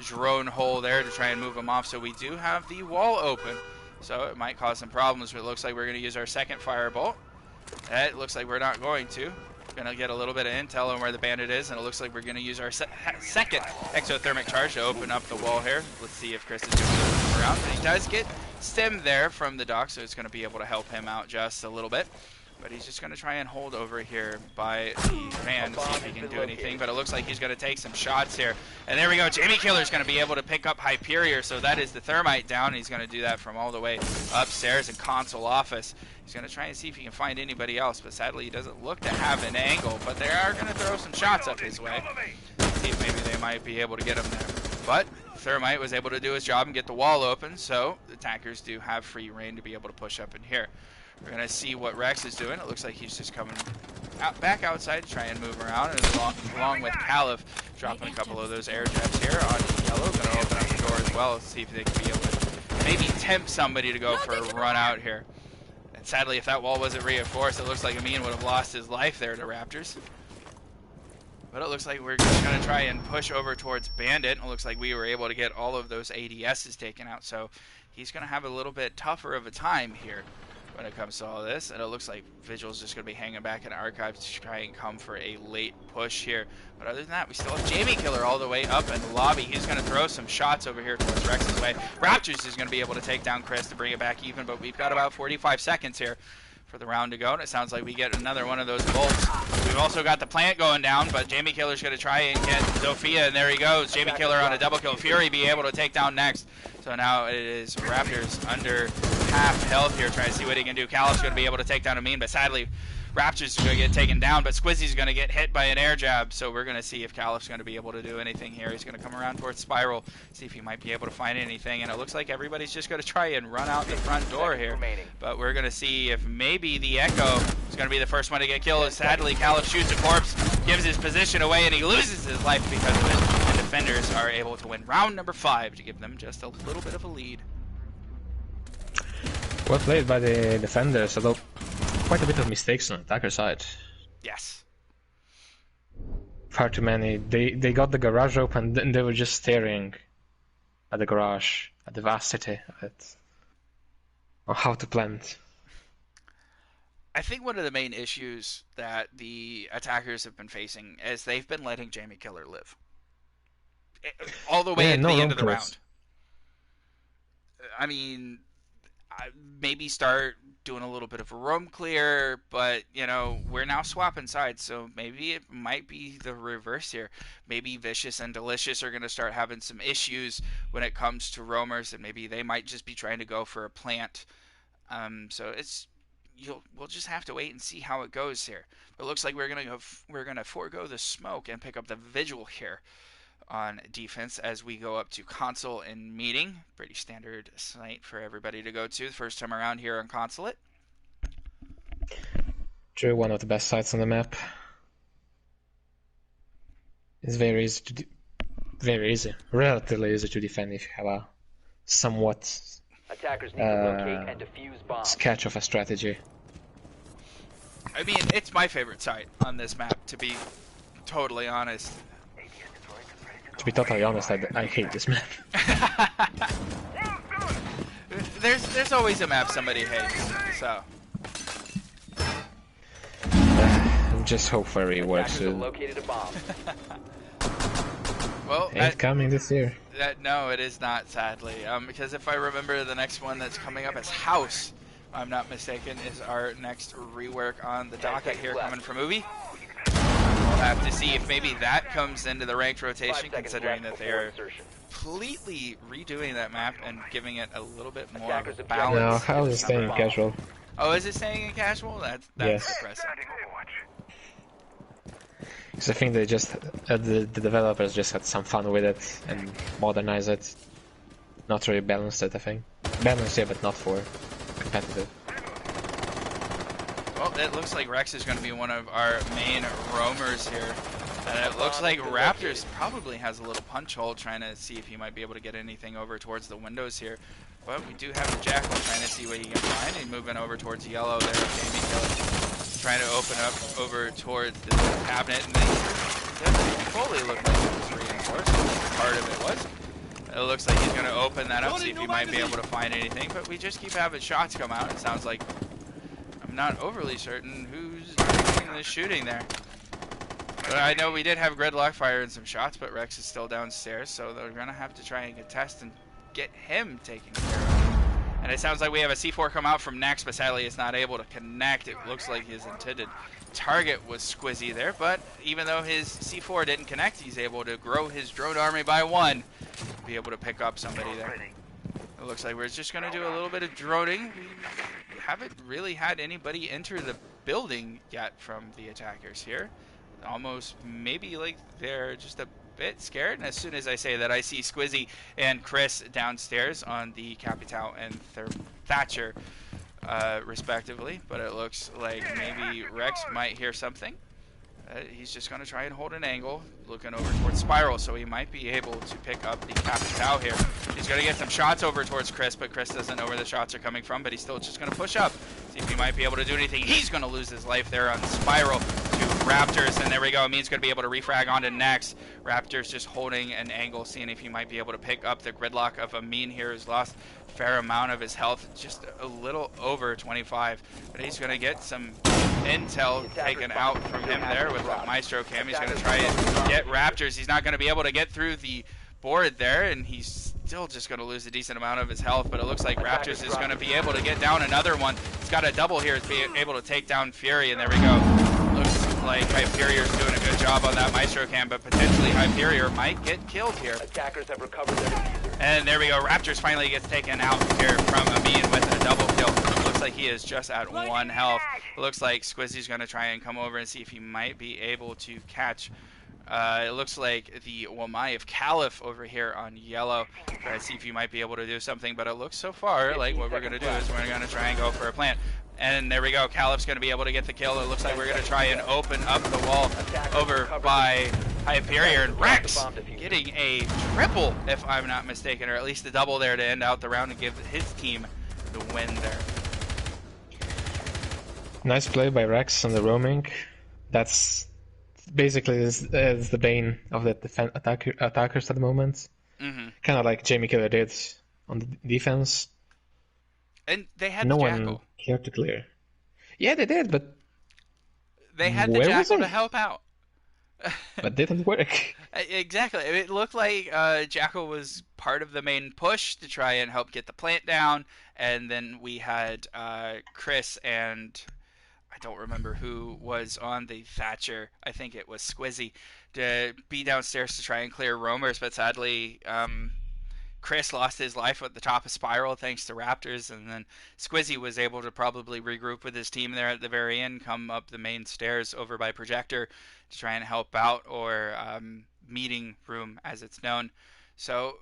[SPEAKER 1] drone hole there to try and move him off. So we do have the wall open, so it might cause some problems, but it looks like we're going to use our second firebolt. It looks like we're not going to. Gonna get a little bit of intel on where the bandit is, and it looks like we're gonna use our second exothermic charge to open up the wall here. Let's see if Chris is gonna come around. But he does get stemmed there from the dock, so it's gonna be able to help him out just a little bit. But he's just gonna try and hold over here by the fan to see if he can do anything. But it looks like he's gonna take some shots here. And there we go. Jamie Killer's gonna be able to pick up Hyperior, so that is the thermite down. He's gonna do that from all the way upstairs in console office. He's going to try and see if he can find anybody else, but sadly he doesn't look to have an angle. But they are going to throw some shots up his way. See if maybe they might be able to get him there. But Thermite was able to do his job and get the wall open, so the attackers do have free reign to be able to push up in here. We're going to see what Rex is doing. It looks like he's just coming back outside to try and move around, and along with Caliph dropping a couple of those air jets here on yellow. Going to open up the door as well to see if they can be able to maybe tempt somebody to go for a run out here. And sadly, if that wall wasn't reinforced, it looks like Amin would have lost his life there to Raptors. But it looks like we're just going to try and push over towards Bandit. It looks like we were able to get all of those ADSs taken out, so he's going to have a little bit tougher of a time here when it comes to all this. And it looks like Vigil's just going to be hanging back in Archive to try and come for a late push here. But other than that, we still have Jamie Killer all the way up in the lobby. He's going to throw some shots over here towards Rex's way. Raptors is going to be able to take down Chris to bring it back even, but we've got about 45 seconds here for the round to go, and it sounds like we get another one of those bolts. We've also got the plant going down, but Jamie Killer's going to try and get Zofia, and there he goes. Jamie Killer on a double kill. Fury be able to take down next. So now it is Raptors under half health here, trying to see what he can do. Caliph's going to be able to take down Amin, but sadly, Raptors is going to get taken down, but Squizzy's going to get hit by an air jab, so we're going to see if Caliph's going to be able to do anything here. He's going to come around towards Spiral, see if he might be able to find anything, and it looks like everybody's just going to try and run out the front door here. But we're going to see if maybe the Echo is going to be the first one to get killed. Sadly, Caliph shoots a corpse, gives his position away, and he loses his life because of it. And defenders are able to win round number 5 to give them just a little bit of a lead.
[SPEAKER 2] Well played by the defenders, although quite a bit of mistakes on the attacker side.
[SPEAKER 1] Yes.
[SPEAKER 2] Far too many. They got the garage open and they were just staring at the garage, at the vastity of it, on how to plant.
[SPEAKER 1] I think one of the main issues that the attackers have been facing is they've been letting Jamie Killer live. All the way at the end of the round. I mean, maybe start doing a little bit of a roam clear, but you know, we're now swapping sides, so maybe it might be the reverse here. Maybe Vicious and Delicious are going to start having some issues when it comes to roamers, and maybe they might just be trying to go for a plant. So we'll just have to wait and see how it goes here. It looks like we're gonna forego the smoke and pick up the Vigil here on defense as we go up to console and meeting. Pretty standard site for everybody to go to the first time around here on Consulate.
[SPEAKER 2] True, one of the best sites on the map. It's very easy, relatively easy to defend if you have a somewhat
[SPEAKER 3] Attackers need to locate and defuse bombs.
[SPEAKER 2] sketch of a strategy.
[SPEAKER 1] I mean, it's my favorite site on this map, to be totally honest.
[SPEAKER 2] To be totally honest, I hate this map.
[SPEAKER 1] There's always a map somebody hates, so.
[SPEAKER 2] Just hope for it works.
[SPEAKER 3] Attackers have located a bomb.
[SPEAKER 1] Well,
[SPEAKER 2] Ain't coming this year.
[SPEAKER 1] No, it is not, sadly. Because if I remember, the next one that's coming up is House, if I'm not mistaken, is our next rework on the docket here coming from Movie. We'll have to see if maybe that comes into the ranked rotation, considering that they are completely redoing that map and giving it a little bit more of a balance.
[SPEAKER 2] No, House is staying casual.
[SPEAKER 1] Oh, is it staying in casual? That's
[SPEAKER 2] yes.
[SPEAKER 1] depressing.
[SPEAKER 2] Because I think they just the developers just had some fun with it and modernized it. Not really balanced it, I think. Balanced, yeah, but not for competitive.
[SPEAKER 1] Well, it looks like Rex is going to be one of our main roamers here. And it looks like Raptors probably has a little punch hole trying to see if he might be able to get anything over towards the windows here. But we do have the Jackal trying to see what he can find. He's moving over towards yellow there. Jamie Killer trying to open up over towards the cabinet. And it doesn't fully look like it was reinforced. Part of it was. It looks like he's going to open that up, see if he might be able to find anything. But we just keep having shots come out. It sounds like I'm not overly certain who's doing the shooting there. But I know we did have Gridlock firing some shots, but Rex is still downstairs, so they're going to have to try and contest and get him taken care of. And it sounds like we have a C4 come out from Nex, but sadly it's not able to connect. It looks like his intended target was Squizzy there, but even though his C4 didn't connect, he's able to grow his drone army by 1, be able to pick up somebody there. It looks like we're just going to do a little bit of droning. We haven't really had anybody enter the building yet from the attackers here. Almost maybe like they're just a bit scared. And as soon as I say that, I see Squizzy and Chris downstairs on the Capital and Thatcher, respectively. But it looks like maybe Rex might hear something. He's just going to try and hold an angle, looking over towards Spiral, so he might be able to pick up the Capital here. He's going to get some shots over towards Chris, but Chris doesn't know where the shots are coming from, but he's still just going to push up, see if he might be able to do anything. He's going to lose his life there on Spiral to Raptors, and there we go. Amin's going to be able to refrag onto Nex. Raptors just holding an angle, seeing if he might be able to pick up the gridlock of Amin here, who's lost a fair amount of his health, just a little over 25, but he's going to get some intel taken out from him there with that Maestro cam. He's going to try and get Raptors. He's not going to be able to get through the board there, and he's still just going to lose a decent amount of his health, but it looks like Raptors is going to be able to get down another one. He's got a double here, to be able to take down Fury, and there we go. Looks like Hyperion's doing a good job on that Maestro cam, but potentially Hyperion might get killed here.
[SPEAKER 3] Attackers have recovered their diffuser.
[SPEAKER 1] And there we go. Raptors finally gets taken out here from Amin with a double kill. Looks like he is just at 1 health. It looks like Squizzy's going to try and come over and see if he might be able to catch. It looks like the Wamai of Caliph over here on yellow. Try to see if he might be able to do something, but it looks so far like what we're going to do is we're going to try and go for a plant. And there we go. Caliph's going to be able to get the kill. It looks like we're going to try and open up the wall over by Hyperion. Rex getting a triple, if I'm not mistaken, or at least a double there to end out the round and give his team the win there.
[SPEAKER 2] Nice play by Rex on the roaming. That's basically is the bane of the attackers at the moment. Kind of like Jamie Killer did on the defense.
[SPEAKER 1] And they had
[SPEAKER 2] no
[SPEAKER 1] the
[SPEAKER 2] one
[SPEAKER 1] Jackal.
[SPEAKER 2] cared to clear. Yeah, they did, but
[SPEAKER 1] they had the
[SPEAKER 2] where was
[SPEAKER 1] Jackal
[SPEAKER 2] it?
[SPEAKER 1] to help out.
[SPEAKER 2] But didn't work.
[SPEAKER 1] Exactly. It looked like Jackal was part of the main push to try and help get the plant down, and then we had Chris and I don't remember who was on the Thatcher. I think it was Squizzy to be downstairs to try and clear roamers, but sadly Chris lost his life at the top of Spiral thanks to Raptors, and then Squizzy was able to probably regroup with his team there at the very end, come up the main stairs over by Projector to try and help out, or meeting room as it's known. So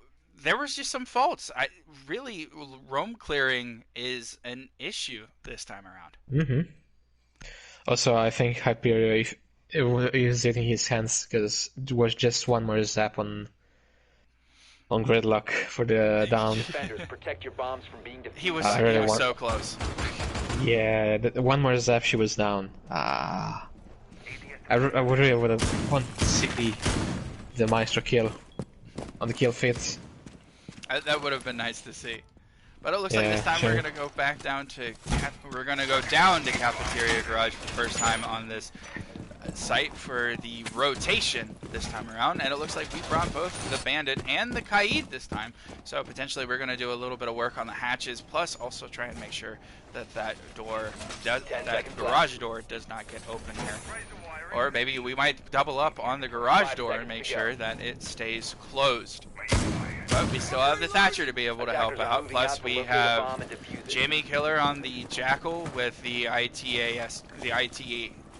[SPEAKER 1] there was just some faults. Really, roam clearing is an issue this time around.
[SPEAKER 2] Also, I think Hyperion is hitting his hands because there was just one more zap on Gridlock for the down.
[SPEAKER 3] Defenders, protect your bombs from being defused.
[SPEAKER 1] He was
[SPEAKER 2] really
[SPEAKER 1] so close.
[SPEAKER 2] Yeah, one more zap, she was down. I really would have wanted to see the Maestro kill on the kill fit.
[SPEAKER 1] That would have been nice to see. But it looks like this time we're gonna go back down to Cafeteria Garage for the first time on this site for the rotation this time around, and it looks like we brought both the Bandit and the Kaid this time. So potentially we're gonna do a little bit of work on the hatches, plus also try and make sure that that garage door does not get open here. Or maybe we might double up on the garage door and make sure that it stays closed. But we still have the Thatcher to be able to help out. Plus we have Jamie Killer on the Jackal with the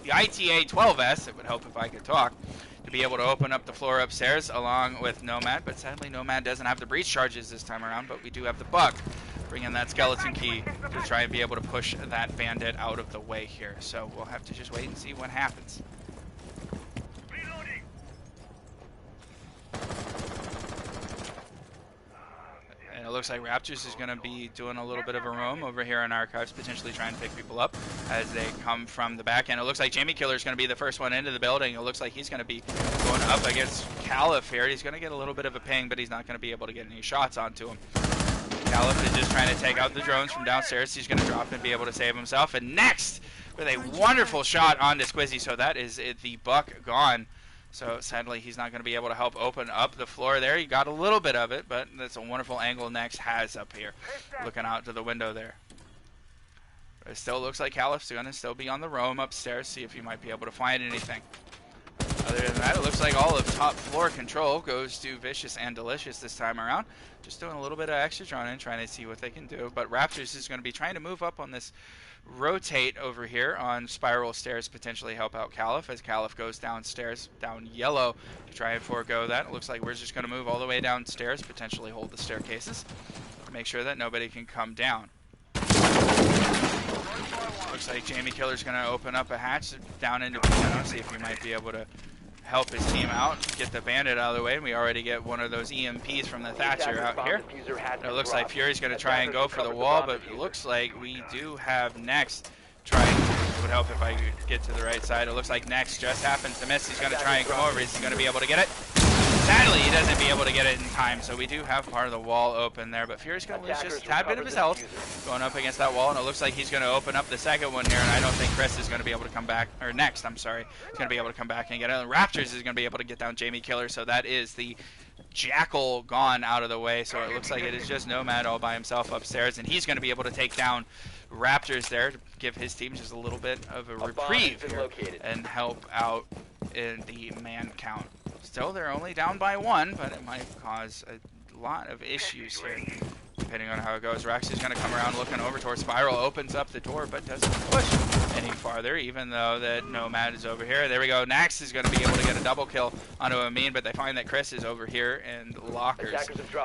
[SPEAKER 1] the ITA 12S, it would help if I could talk, to be able to open up the floor upstairs along with Nomad, but sadly Nomad doesn't have the breach charges this time around, but we do have the Buck. Bring in that skeleton key to try and be able to push that bandit out of the way here. So we'll have to just wait and see what happens. And it looks like Raptors is going to be doing a little bit of a roam over here in Archives, potentially trying to pick people up as they come from the back end. It looks like Jamie Killer is going to be the first one into the building. It looks like he's going to be going up against Caliph here. He's going to get a little bit of a ping, but he's not going to be able to get any shots onto him. Caliph is just trying to take out the drones from downstairs. He's going to drop and be able to save himself. And next, with a wonderful shot on Squizzy. So that is it, the Buck gone. So sadly, he's not going to be able to help open up the floor there. He got a little bit of it, but that's a wonderful angle Next has up here, looking out to the window there. But it still looks like Caliph's going to still be on the roam upstairs, see if he might be able to find anything. Other than that, it looks like all of top floor control goes to Vicious and Delicious this time around. Just doing a little bit of extra drone trying to see what they can do. But Raptors is going to be trying to move up on this rotate over here on spiral stairs, potentially help out Caliph as Caliph goes downstairs, down yellow, to try and forego that. It looks like we're just going to move all the way downstairs, potentially hold the staircases, make sure that nobody can come down. Looks like Jamie Killer's going to open up a hatch down into Piano, see if we might be able to help his team out, get the bandit out of the way, and we already get one of those EMPs from the Thatcher out here. And it looks like Fury's going to try and go for the wall, but it looks like we do have Next trying. It would help if I could get to the right side. It looks like Next just happens to miss. He's going to try and come over. Is he going to be able to get it? Sadly, he doesn't be able to get it in time, so we do have part of the wall open there, but Fury's going to lose just a tad bit of his health going up against that wall, and it looks like he's going to open up the second one here, and I don't think Chris is going to be able to come back, or Next, I'm sorry, is going to be able to come back and get it. And Raptors is going to be able to get down Jamie Killer, so that is the Jackal gone out of the way, so it looks like it is just Nomad all by himself upstairs, and he's going to be able to take down Raptors there to give his team just a little bit of a reprieve here and help out in the man count. Still, they're only down by one, but it might cause a lot of issues here, depending on how it goes. Rex is going to come around looking over towards Spiral, opens up the door, but doesn't push any farther, even though that Nomad is over here. There we go. Nax is going to be able to get a double kill onto Amin, but they find that Chris is over here in lockers.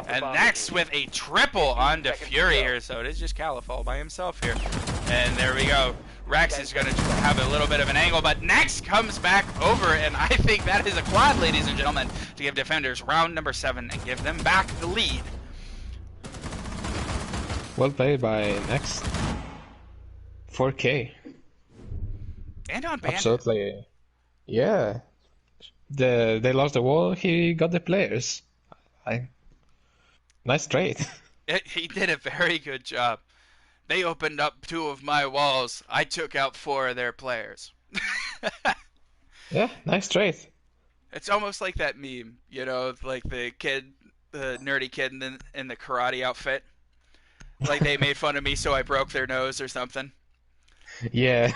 [SPEAKER 1] And Nax with a triple onto Fury here, so it is just Caliph all by himself here. And there we go. Rex is going to have a little bit of an angle, but Next comes back over, and I think that is a quad, ladies and gentlemen, to give defenders round number 7 and give them back the lead.
[SPEAKER 2] Well played by Next. 4K.
[SPEAKER 1] And on Bandit.
[SPEAKER 2] Absolutely. Yeah. They lost the wall, he got the players. Nice trade.
[SPEAKER 1] He did a very good job. They opened up 2 of my walls. I took out 4 of their players.
[SPEAKER 2] Yeah, nice trade.
[SPEAKER 1] It's almost like that meme, you know, like the kid, the nerdy kid in the karate outfit. Like they made fun of me, so I broke their nose or something.
[SPEAKER 2] Yeah.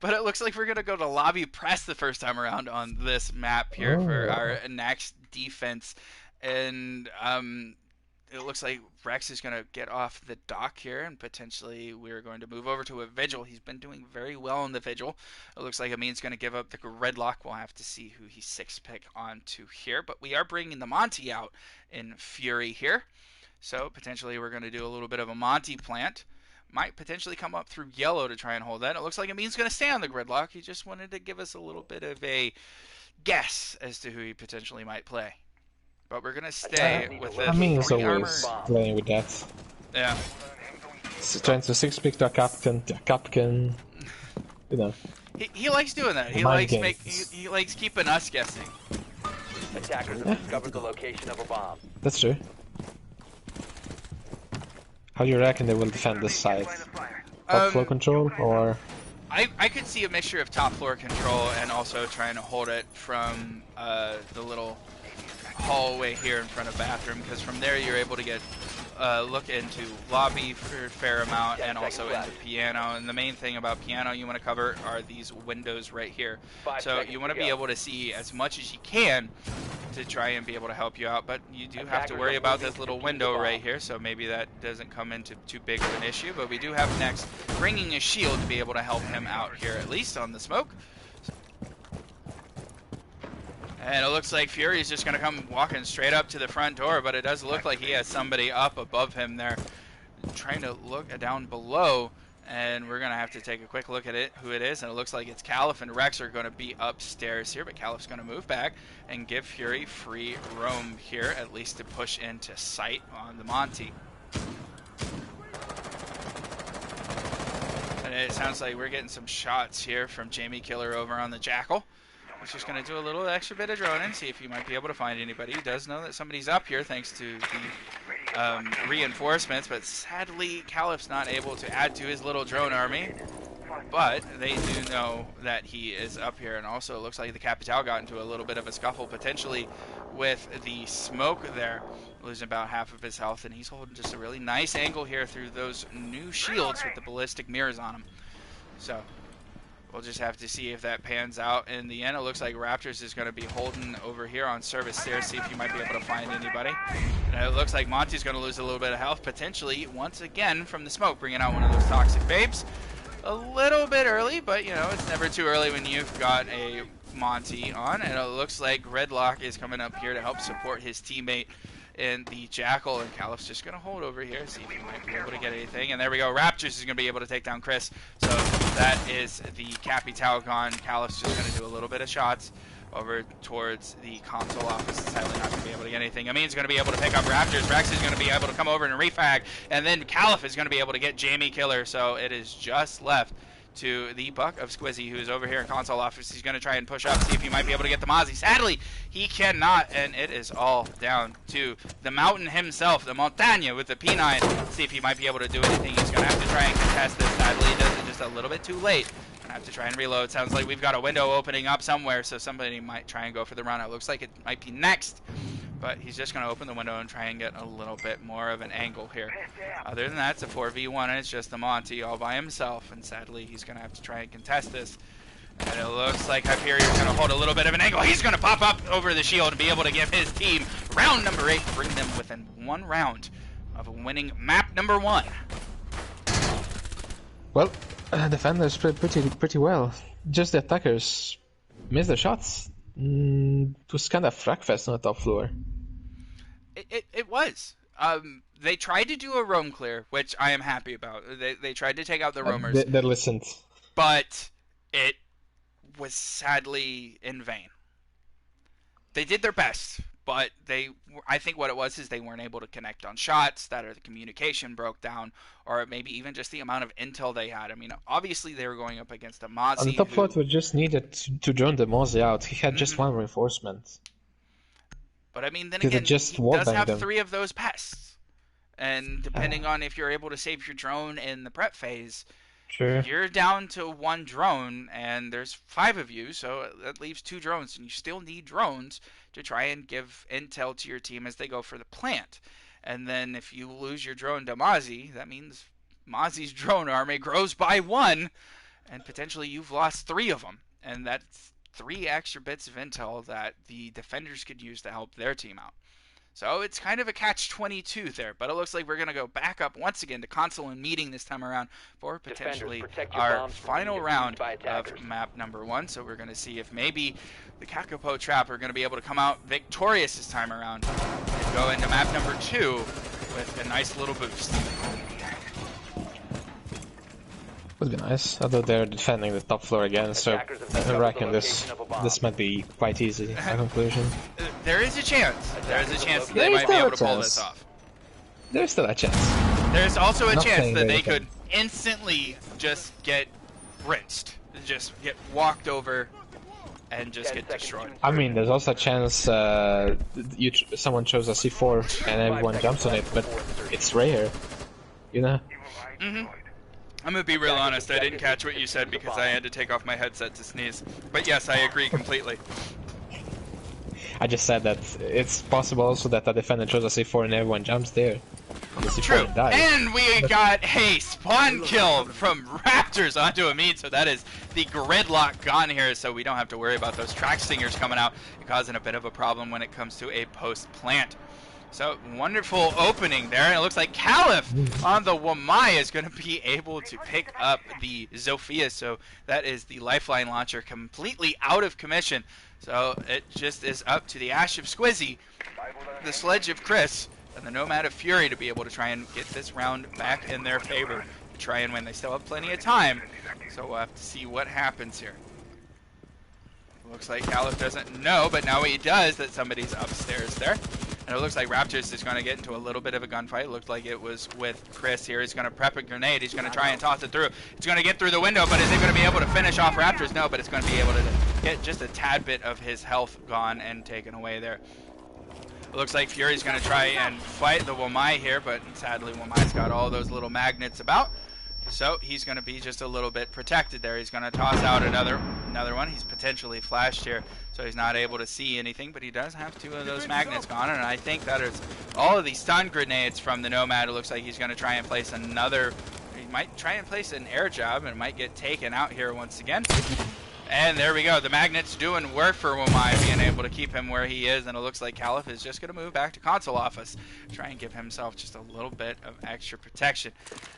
[SPEAKER 1] But it looks like we're going to go to lobby press the first time around on this map here for our next defense. And it looks like Rex is going to get off the dock here, and potentially we're going to move over to a Vigil. He's been doing very well in the Vigil. It looks like Amin's going to give up the Red Lock. We'll have to see who he 6-pick onto here. But we are bringing the Monty out in Fury here. So potentially we're going to do a little bit of a Monty plant. Might potentially come up through yellow to try and hold that. It looks like Amin's going to stay on the Gridlock. He just wanted to give us a little bit of a guess as to who he potentially might play. But we're going to stay with this.
[SPEAKER 2] I mean, he's
[SPEAKER 1] armor.
[SPEAKER 2] always playing with that.
[SPEAKER 1] Yeah.
[SPEAKER 2] He's trying to 6-pick to a captain, you know.
[SPEAKER 1] He likes doing that. He likes keeping us guessing.
[SPEAKER 3] Attackers have discovered the location of a bomb.
[SPEAKER 2] That's true. How do you reckon they will defend this side? Top floor control, or...?
[SPEAKER 1] I could see a mixture of top floor control and also trying to hold it from the little hallway here in front of bathroom, because from there you're able to get look into lobby for a fair amount,
[SPEAKER 3] 10
[SPEAKER 1] and also
[SPEAKER 3] seconds
[SPEAKER 1] into
[SPEAKER 3] left.
[SPEAKER 1] piano. And the main thing about piano you want to cover are these windows right here.
[SPEAKER 3] 5
[SPEAKER 1] So
[SPEAKER 3] seconds
[SPEAKER 1] you want
[SPEAKER 3] to
[SPEAKER 1] to be
[SPEAKER 3] go.
[SPEAKER 1] able to see as much as you can to try and be able to help you out. But you do have to
[SPEAKER 3] Attackers
[SPEAKER 1] worry
[SPEAKER 3] are
[SPEAKER 1] about
[SPEAKER 3] moving
[SPEAKER 1] this
[SPEAKER 3] to
[SPEAKER 1] little
[SPEAKER 3] defuse the
[SPEAKER 1] window
[SPEAKER 3] bomb.
[SPEAKER 1] right here. So maybe that doesn't come into too big of an issue. But we do have next bringing a shield to be able to help him out here, at least on the smoke. And it looks like Fury is just going to come walking straight up to the front door, but it does look like he has somebody up above him there trying to look down below, and we're going to have to take a quick look at it, who it is, and it looks like it's Caliph and Rex are going to be upstairs here, but Caliph's going to move back and give Fury free roam here, at least to push into sight on the Monty. And it sounds like we're getting some shots here from Jamie Killer over on the Jackal. He's just going to do a little extra bit of droning, see if he might be able to find anybody. He does know that somebody's up here thanks to the reinforcements, but sadly Caliph's not able to add to his little drone army. But they do know that he is up here, and also it looks like the Capital got into a little bit of a scuffle, potentially with the smoke there, losing about half of his health, and he's holding just a really nice angle here through those new shields with the ballistic mirrors on them. So we'll just have to see if that pans out. In the end, it looks like Raptors is going to be holding over here on service stairs, see if you might be able to find anybody. And it looks like Monty's going to lose a little bit of health, potentially, once again, from the smoke, bringing out one of those toxic babes. A little bit early, but, you know, it's never too early when you've got a Monty on. And it looks like Redlock is coming up here to help support his teammate in the Jackal, and Caliph's just going to hold over here, see if he might be able to get anything. And there we go. Raptors is going to be able to take down Chris. So that is the Capital gone. Caliph's just going to do a little bit of shots over towards the console office. Sadly not going to be able to get anything. Amin's going to be able to pick up Raptors. Rex is going to be able to come over and refag. And then Caliph is going to be able to get Jamie Killer. So it is just left to the Buck of Squizzy, who's over here in console office. He's going to try and push up, see if he might be able to get the Mozzie. Sadly, he cannot, and it is all down to the Mountain himself, the Montagne with the P9. See if he might be able to do anything. He's going to have to try and contest this. Sadly, he does it just a little bit too late. Gonna have to try and reload. Sounds like we've got a window opening up somewhere, so somebody might try and go for the run. It looks like it might be next, but he's just going to open the window and try and get a little bit more of an angle here. Other than that, it's a 4v1, and it's just the Monty all by himself, and sadly, he's going to have to try and contest this. And it looks like Hyperion's going to hold a little bit of an angle. He's going to pop up over the shield and be able to give his team round number 8, bring them within one round of winning map number 1.
[SPEAKER 2] Well, defenders played pretty well. Just the attackers missed their shots. It was kind of fragfest on the top floor.
[SPEAKER 1] It was. They tried to do a roam clear, which I am happy about. They tried to take out the roamers.
[SPEAKER 2] They listened.
[SPEAKER 1] But it was sadly in vain. They did their best, but I think what it was is they weren't able to connect on shots, that or the communication broke down, or maybe even just the amount of intel they had. I mean, obviously they were going up against a Mozzie.
[SPEAKER 2] On the top floor, we just needed to drone the Mozzie out. He had just one reinforcement.
[SPEAKER 1] But I mean, then
[SPEAKER 2] Did
[SPEAKER 1] again,
[SPEAKER 2] it just
[SPEAKER 1] he
[SPEAKER 2] wall
[SPEAKER 1] does
[SPEAKER 2] bang
[SPEAKER 1] have
[SPEAKER 2] them?
[SPEAKER 1] 3 of those pests. And depending on if you're able to save your drone in the prep phase,
[SPEAKER 2] Sure.
[SPEAKER 1] you're down to 1 drone, and there's 5 of you, so that leaves 2 drones, and you still need drones to try and give intel to your team as they go for the plant. And then if you lose your drone to Mozzie, that means Mozzie's drone army grows by 1, and potentially you've lost 3 of them. And that's 3 extra bits of intel that the defenders could use to help their team out. So it's kind of a catch-22 there, but it looks like we're going to go back up once again to console and meeting this time around for potentially
[SPEAKER 3] protect your
[SPEAKER 1] our
[SPEAKER 3] bombs from
[SPEAKER 1] final
[SPEAKER 3] being
[SPEAKER 1] round
[SPEAKER 3] defused by
[SPEAKER 1] of
[SPEAKER 3] attackers.
[SPEAKER 1] map number 1. So we're going to see if maybe the Kakapo Trap are going to be able to come out victorious this time around and go into map number 2 with a nice little boost.
[SPEAKER 2] Would be nice. Although they're defending the top floor again, so
[SPEAKER 3] Attackers have
[SPEAKER 2] I
[SPEAKER 3] discovered
[SPEAKER 2] reckon
[SPEAKER 3] the
[SPEAKER 2] this
[SPEAKER 3] location of a bomb.
[SPEAKER 2] this might be quite easy. A conclusion.
[SPEAKER 1] There is a chance. There is a chance that they
[SPEAKER 2] There is
[SPEAKER 1] might be
[SPEAKER 2] still
[SPEAKER 1] able
[SPEAKER 2] a
[SPEAKER 1] to pull
[SPEAKER 2] chance.
[SPEAKER 1] this off.
[SPEAKER 2] There's still a chance.
[SPEAKER 1] There's also a
[SPEAKER 2] Not
[SPEAKER 1] chance
[SPEAKER 2] saying
[SPEAKER 1] that
[SPEAKER 2] they
[SPEAKER 1] they could
[SPEAKER 2] can.
[SPEAKER 1] instantly just get rinsed, just get walked over, and just
[SPEAKER 3] 10
[SPEAKER 1] get
[SPEAKER 3] seconds
[SPEAKER 1] destroyed.
[SPEAKER 3] to
[SPEAKER 2] I mean, there's also a chance someone chose a C4 and everyone jumps on it, but it's rare, you know?
[SPEAKER 1] I'm gonna be real honest, I didn't catch what you said because I had to take off my headset to sneeze. But yes, I agree completely.
[SPEAKER 2] I just said that it's possible also that a defender chose a C4 and everyone jumps there. Yes, he fall
[SPEAKER 1] True.
[SPEAKER 2] and die.
[SPEAKER 1] And we got a spawn kill from Raptors onto Amin, so that is the gridlock gone here, so we don't have to worry about those track stingers coming out and causing a bit of a problem when it comes to a post-plant. So, wonderful opening there, and it looks like Caliph on the Wamai is going to be able to pick up the Zofia, so that is the lifeline launcher completely out of commission. So, it just is up to the Ash of Squizzy, the Sledge of Chris, and the Nomad of Fury to be able to try and get this round back in their favor to try and win. They still have plenty of time, so we'll have to see what happens here. Looks like Caliph doesn't know, but now he does that somebody's upstairs there. And it looks like Raptors is going to get into a little bit of a gunfight. It looked like it was with Chris here. He's going to prep a grenade. He's going to try and toss it through. It's going to get through the window, but is he going to be able to finish off Raptors? No, but it's going to be able to get just a tad bit of his health gone and taken away there. It looks like Fury's going to try and fight the Wamai here, but sadly Wamai's got all those little magnets about. So he's going to be just a little bit protected there. He's going to toss out another one. He's potentially flashed here, so he's not able to see anything, but he does have 2 of those magnets gone, and I think that is all of the stun grenades from the Nomad. It looks like he's going to try and place another. He might try and place an air job, and it might get taken out here once again. And there we go. The magnets doing work for Wamai, being able to keep him where he is. And it looks like Caliph is just going to move back to console office. Try and give himself just a little bit of extra protection.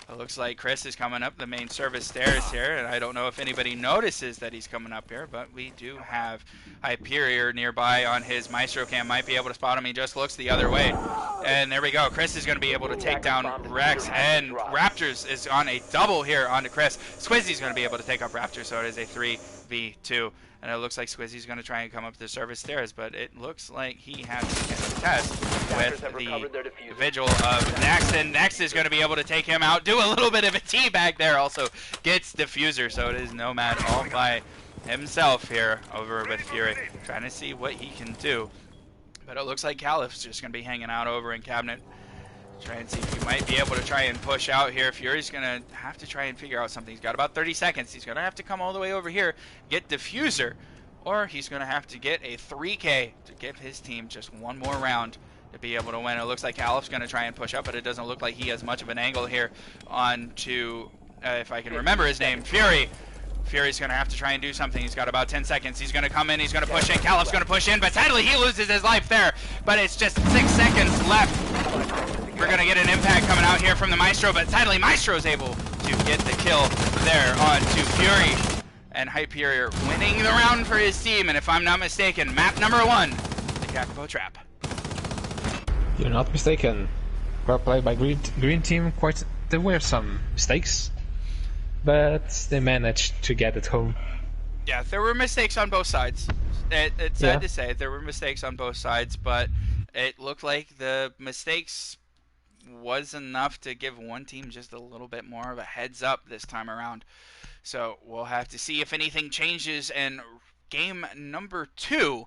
[SPEAKER 1] It looks like Chris is coming up the main service stairs here. And I don't know if anybody notices that he's coming up here. But we do have Hyperior nearby on his Maestro cam. Might be able to spot him. He just looks the other way. And there we go. Chris is going to be able to take down Rex. And Raptors is on a double here onto Chris. Squizzy's going to be able to take up Raptors. So it is a 3v2, and it looks like Squizzy's going to try and come up the service stairs, but it looks like he has to get a test with the Vigil of Next, and Next is going to be able to take him out, do a little bit of a teabag there, also gets Diffuser, so it is Nomad all by himself here over with Fury, trying to see what he can do, but it looks like Caliph's just going to be hanging out over in Cabinet. Try and see if he might be able to try and push out here. Fury's going to have to try and figure out something. He's got about 30 seconds. He's going to have to come all the way over here, get Diffuser, or he's going to have to get a 3K to give his team just one more round to be able to win. It looks like Caliph's going to try and push up, but it doesn't look like he has much of an angle here on to, if I can remember his name, Fury. Fury's going to have to try and do something. He's got about 10 seconds. He's going to come in. He's going to push in. Caliph's going to push in, but sadly he loses his life there. But it's just 6 seconds left. We're going to get an impact coming out here from the Maestro, but sadly Maestro's able to get the kill there on to Fury. And Hyperior winning the round for his team, and if I'm not mistaken, map number 1, the Kakapo Trap.
[SPEAKER 2] You're not mistaken. Well played by Green Team. There were some mistakes, but they managed to get it home.
[SPEAKER 1] Yeah, there were mistakes on both sides. It's sad to say, there were mistakes on both sides, but it looked like the mistakes was enough to give one team just a little bit more of a heads up this time around. So we'll have to see if anything changes in game number 2,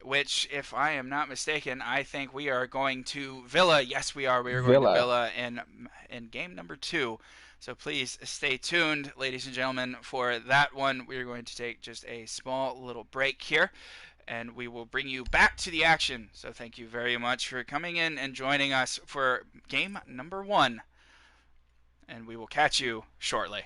[SPEAKER 1] which, if I am not mistaken, I think we are going to Villa. Yes, we are. We are going to Villa in game number 2. So please stay tuned, ladies and gentlemen, for that one. We are going to take just a small little break here, and we will bring you back to the action. So thank you very much for coming in and joining us for game number 1, and we will catch you shortly.